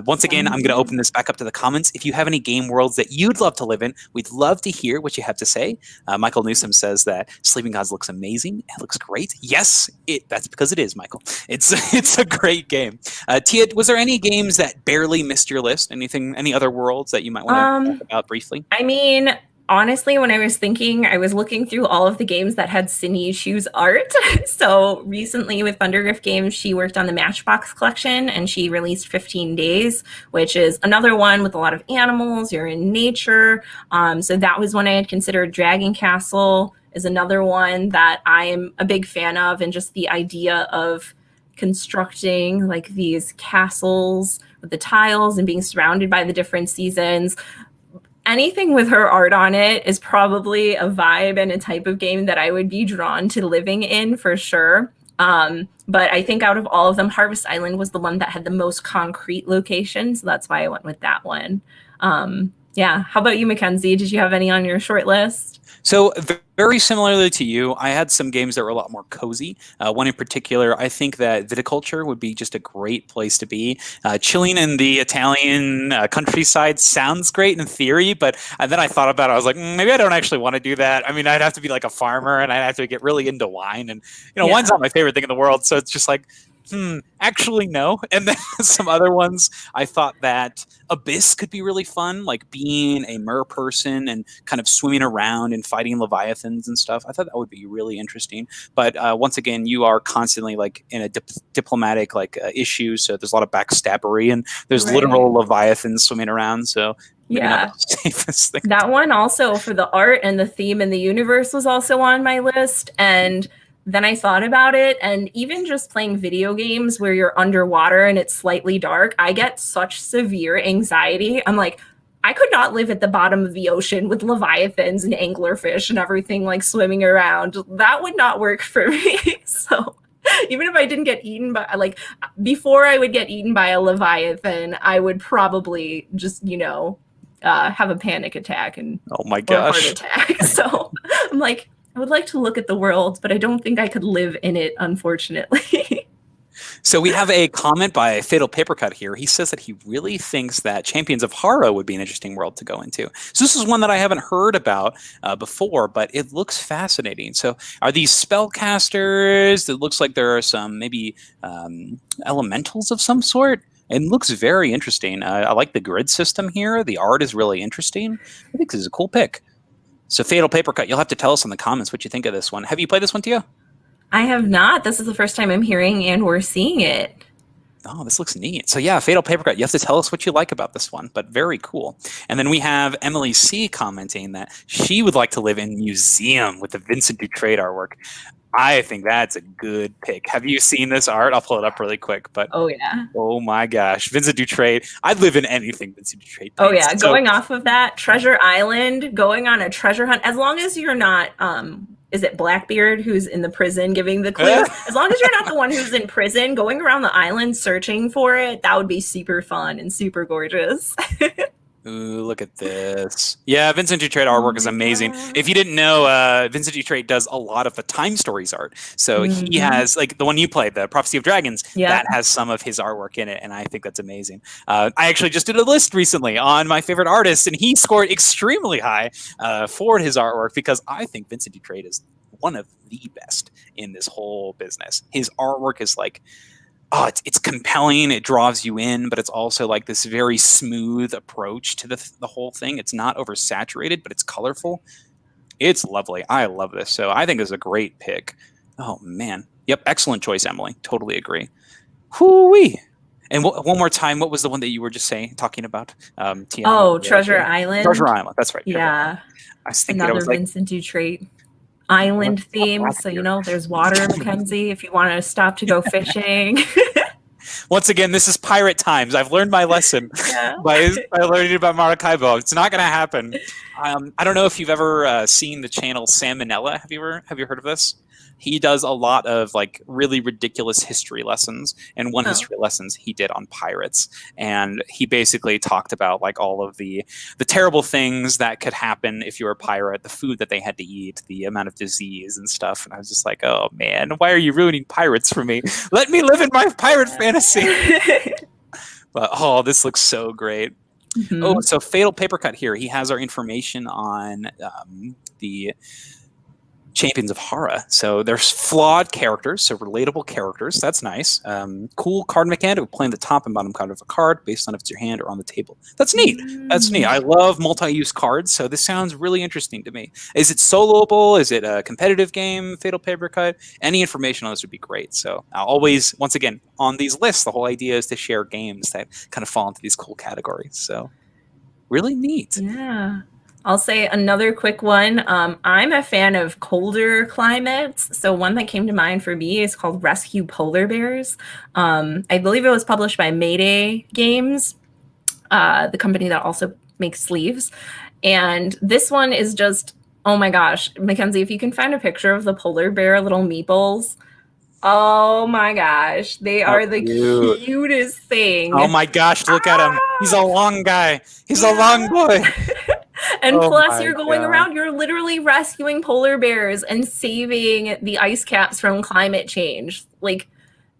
Once again, I'm going to open this back up to the comments. If you have any game worlds that you'd love to live in, we'd love to hear what you have to say. Michael Newsom says that Sleeping Gods looks amazing. It looks great. Yes, that's because it is, Michael. It's a great game. Tia, was there any games that barely missed your list? Any other worlds that you might want to talk about briefly? I mean, honestly, when I was thinking, I was looking through all of the games that had Cindy Chu's art. So recently with Thundergriff Games, she worked on the Matchbox collection, and she released 15 Days, which is another one with a lot of animals. You're in nature. So that was one I had considered. Dragon Castle is another one that I am a big fan of, and just the idea of constructing like these castles with the tiles and being surrounded by the different seasons. Anything with her art on it is probably a vibe and a type of game that I would be drawn to living in for sure. But I think out of all of them, Harvest Island was the one that had the most concrete location. So that's why I went with that one. Yeah. How about you, Mackenzie? Did you have any on your short list? So very similarly to you, I had some games that were a lot more cozy. One in particular, I think that viticulture would be just a great place to be. Chilling in the Italian countryside sounds great in theory, but then I thought about it. I was like, maybe I don't actually want to do that. I mean, I'd have to be like a farmer, and I'd have to get really into wine. And, wine's not my favorite thing in the world. So it's just like, actually no. And then some other ones, I thought that Abyss could be really fun, like being a mer person and kind of swimming around and fighting leviathans and stuff. I thought that would be really interesting. But once again, you are constantly like in a diplomatic issue, so there's a lot of backstabbery, and there's literal leviathans swimming around. So not the safest thing. That one also, for the art and the theme and the universe, was also on my list. And then I thought about it, and even just playing video games where you're underwater and it's slightly dark, I get such severe anxiety. I'm like, I could not live at the bottom of the ocean with leviathans and anglerfish and everything like swimming around. That would not work for me. So even if I didn't get eaten by, before I would get eaten by a leviathan, I would probably just, have a panic attack and oh my gosh, heart attack. So I'm like, I would like to look at the world, but I don't think I could live in it, unfortunately. So we have a comment by Fatal Papercut here. He says that he really thinks that Champions of Haro would be an interesting world to go into. So this is one that I haven't heard about before, but it looks fascinating. So are these spellcasters? It looks like there are some maybe elementals of some sort. It looks very interesting. I like the grid system here. The art is really interesting. I think this is a cool pick. So Fatal Papercut, you'll have to tell us in the comments what you think of this one. Have you played this one, Tia? I have not. This is the first time I'm hearing and we're seeing it. Oh, this looks neat. So yeah, Fatal Papercut, you have to tell us what you like about this one, but very cool. And then we have Emily C commenting that she would like to live in museum with the Vincent Dutrait artwork. I think that's a good pick. Have you seen this art? I'll pull it up really quick. But oh yeah. Oh my gosh, Vincent Dutrait. I'd live in anything Vincent Dutrait paints. Oh yeah, going off of that, Treasure Island, going on a treasure hunt. As long as you're not, is it Blackbeard who's in the prison giving the clues? As long as you're not the one who's in prison, going around the island searching for it, that would be super fun and super gorgeous. Ooh, look at this. Yeah, Vincent Dutrait Oh artwork is my amazing. God. If you didn't know, Vincent Dutrait does a lot of the Time Stories art. So he has, like, the one you played, the Prophecy of Dragons, Yeah. that has some of his artwork in it, and I think that's amazing. I actually just did a list recently on my favorite artists, and he scored extremely high for his artwork because I think Vincent Dutrait is one of the best in this whole business. His artwork is like, oh, it's compelling. It draws you in, but it's also like this very smooth approach to the whole thing. It's not oversaturated, but it's colorful. It's lovely. I love this. So I think it's a great pick. Oh man, yep, excellent choice, Emily. Totally agree. Whoo-wee. And one more time, what was the one that you were just talking about? Tiana, Oh, Treasure Island. Treasure Island. That's right. Treasure Yeah. Island. I was thinking, I Another was like, Vincent Dutrait island theme. So, you know, there's water, Mackenzie, if you want to stop to go fishing. Once again, this is pirate times. I've learned my lesson Yeah. by learning about Maracaibo. It's not going to happen. I don't know if you've ever seen the channel Sam Minella. Have you heard of this? He does a lot of like really ridiculous history lessons, and one history lessons he did on pirates, and he basically talked about like all of the terrible things that could happen if you were a pirate, the food that they had to eat, the amount of disease and stuff. And I was just like, oh man, why are you ruining pirates for me? Let me live in my pirate fantasy. But oh, this looks so great. Mhm. Oh, so Fatal Paper Cut here. He has our information on the Champions of Hara. So there's flawed characters, so relatable characters. That's nice. Cool card mechanic of playing the top and bottom card of a card based on if it's your hand or on the table. That's neat. That's neat. I love multi-use cards, so this sounds really interesting to me. Is it soloable? Is it a competitive game? Fatal Paper Cut? Any information on this would be great. So I'll always, once again, on these lists, the whole idea is to share games that kind of fall into these cool categories. So really neat. Yeah. I'll say another quick one. I'm a fan of colder climates. So one that came to mind for me is called Rescue Polar Bears. I believe it was published by Mayday Games, the company that also makes sleeves. And this one is just, oh my gosh, Mackenzie, if you can find a picture of the polar bear little meeples, oh my gosh, they are the cutest thing. Oh my gosh, look at him. He's a long guy. He's a long boy. And plus, you're going around, you're literally rescuing polar bears and saving the ice caps from climate change. Like,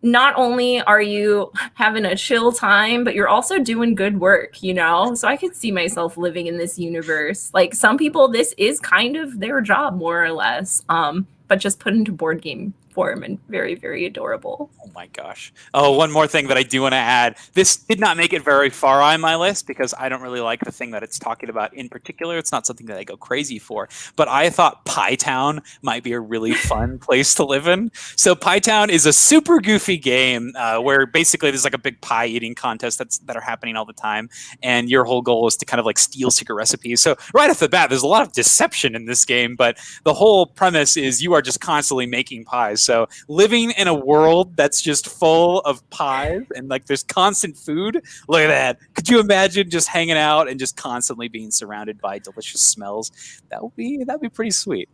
not only are you having a chill time, but you're also doing good work, you know? So I could see myself living in this universe. Like, some people, this is kind of their job, more or less, but just put into board game form and very, very adorable. Oh my gosh. Oh, one more thing that I do want to add. This did not make it very far on my list because I don't really like the thing that it's talking about in particular. It's not something that I go crazy for. But I thought Pie Town might be a really fun place to live in. So Pie Town is a super goofy game where basically there's like a big pie eating contest that are happening all the time. And your whole goal is to kind of like steal secret recipes. So right off the bat, there's a lot of deception in this game. But the whole premise is you are just constantly making pies. So living in a world that's just full of pies and like there's constant food. Look at that. Could you imagine just hanging out and just constantly being surrounded by delicious smells? That'd be pretty sweet.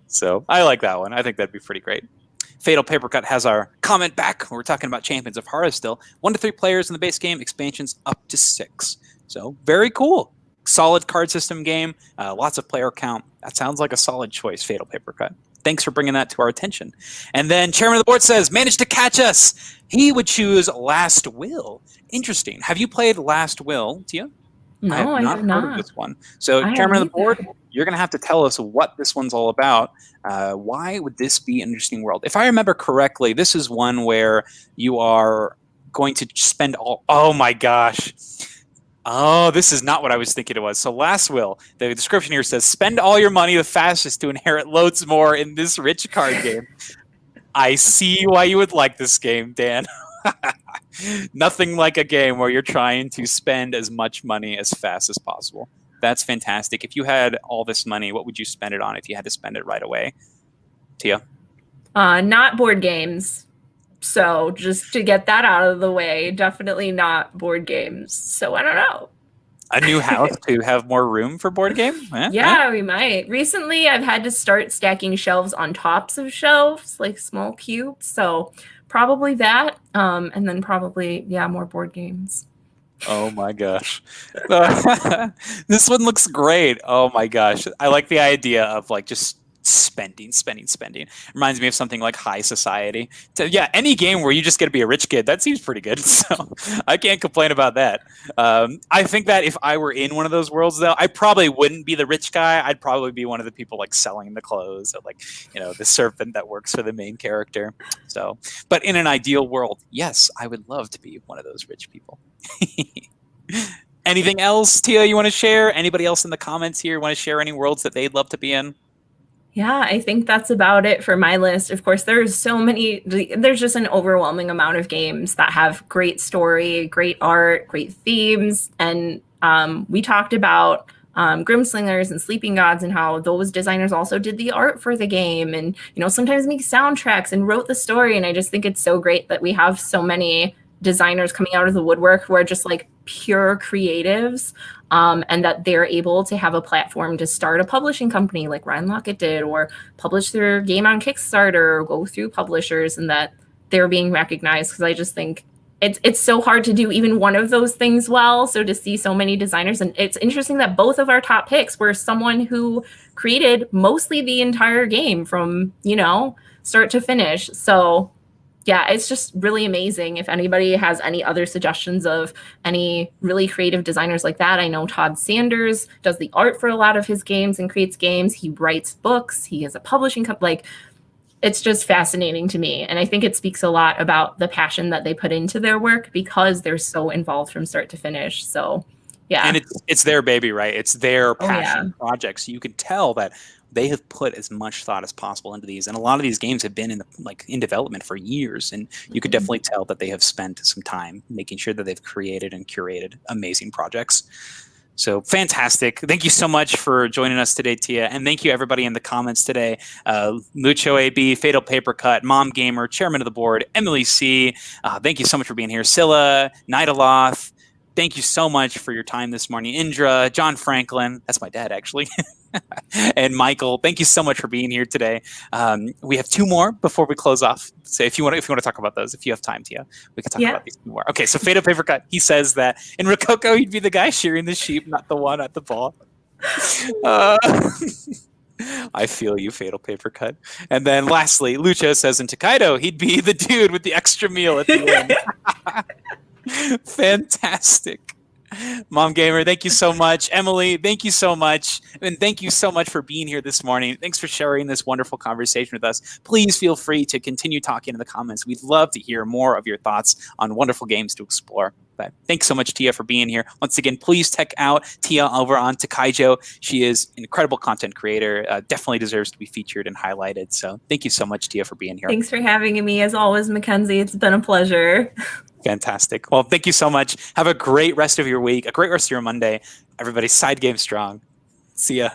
So I like that one. I think that'd be pretty great. Fatal Paper Cut has our comment back. We're talking about Champions of Hara still. 1 to 3 players in the base game, expansions up to 6. So very cool. Solid card system game, lots of player count. That sounds like a solid choice, Fatal Paper Cut. Thanks for bringing that to our attention. And then Chairman of the Board says, managed to catch us. He would choose Last Will. Interesting. Have you played Last Will, Tia? No, I have not heard of this one. So Chairman of the Board, you're going to have to tell us what this one's all about. Why would this be an interesting world? If I remember correctly, this is one where you are going to spend all... Oh my gosh. Oh, this is not what I was thinking it was. So Last Will, the description here says, spend all your money the fastest to inherit loads more in this rich card game. I see why you would like this game, Dan. Nothing like a game where you're trying to spend as much money as fast as possible. That's fantastic. If you had all this money, what would you spend it on if you had to spend it right away? Tia? Not board games. So just to get that out of the way, definitely not board games. So I don't know. A new house to have more room for board game? Yeah, we might. Recently, I've had to start stacking shelves on tops of shelves, like small cubes. So probably that. And then probably, more board games. Oh my gosh. This one looks great. Oh my gosh. I like the idea of like just spending. Reminds me of something like High Society. So, yeah, any game where you just get to be a rich kid, that seems pretty good. So I can't complain about that. I think that if I were in one of those worlds, though, I probably wouldn't be the rich guy. I'd probably be one of the people like selling the clothes or like, the servant that works for the main character. So, but in an ideal world, yes, I would love to be one of those rich people. Anything else, Tia, you want to share? Anybody else in the comments here want to share any worlds that they'd love to be in? Yeah, I think that's about it for my list. Of course, there's so many, there's just an overwhelming amount of games that have great story, great art, great themes. And we talked about Grimslingers and Sleeping Gods and how those designers also did the art for the game and, sometimes make soundtracks and wrote the story. And I just think it's so great that we have so many designers coming out of the woodwork who are just like pure creatives, and that they're able to have a platform to start a publishing company like Ryan Lockett did, or publish their game on Kickstarter, or go through publishers, and that they're being recognized. Because I just think it's so hard to do even one of those things well. So to see so many designers, and it's interesting that both of our top picks were someone who created mostly the entire game from, start to finish. So yeah, it's just really amazing. If anybody has any other suggestions of any really creative designers like that, I know Todd Sanders does the art for a lot of his games and creates games. He writes books. He has a publishing company. Like, it's just fascinating to me. And I think it speaks a lot about the passion that they put into their work because they're so involved from start to finish. So yeah. And it's their baby, right? It's their passion yeah. project. So you can tell that they have put as much thought as possible into these. And a lot of these games have been in development for years. And you could definitely tell that they have spent some time making sure that they've created and curated amazing projects. So fantastic. Thank you so much for joining us today, Tia. And thank you everybody in the comments today. Lucho AB, Fatal Paper Cut, Mom Gamer, Chairman of the Board, Emily C. Thank you so much for being here. Scylla, Nidaloth. Thank you so much for your time this morning. Indra, John Franklin. That's my dad, actually. And Michael, thank you so much for being here today. We have two more before we close off. So if you want to talk about those, if you have time, Tia, we can talk about these two more. Okay, so Fatal Paper Cut, he says that in Rococo, he'd be the guy shearing the sheep, not the one at the ball. I feel you, Fatal Paper Cut. And then lastly, Lucho says in Tikyjo, he'd be the dude with the extra meal at the end. Fantastic. Mom Gamer, thank you so much. Emily, thank you so much. And thank you so much for being here this morning. Thanks for sharing this wonderful conversation with us. Please feel free to continue talking in the comments. We'd love to hear more of your thoughts on wonderful games to explore. But thanks so much, Tia, for being here. Once again, please check out Tia over on Tikyjo. She is an incredible content creator. Definitely deserves to be featured and highlighted. So thank you so much, Tia, for being here. Thanks for having me, as always, Mackenzie. It's been a pleasure. Fantastic. Well, thank you so much. Have a great rest of your week, a great rest of your Monday. Everybody, side game strong. See ya.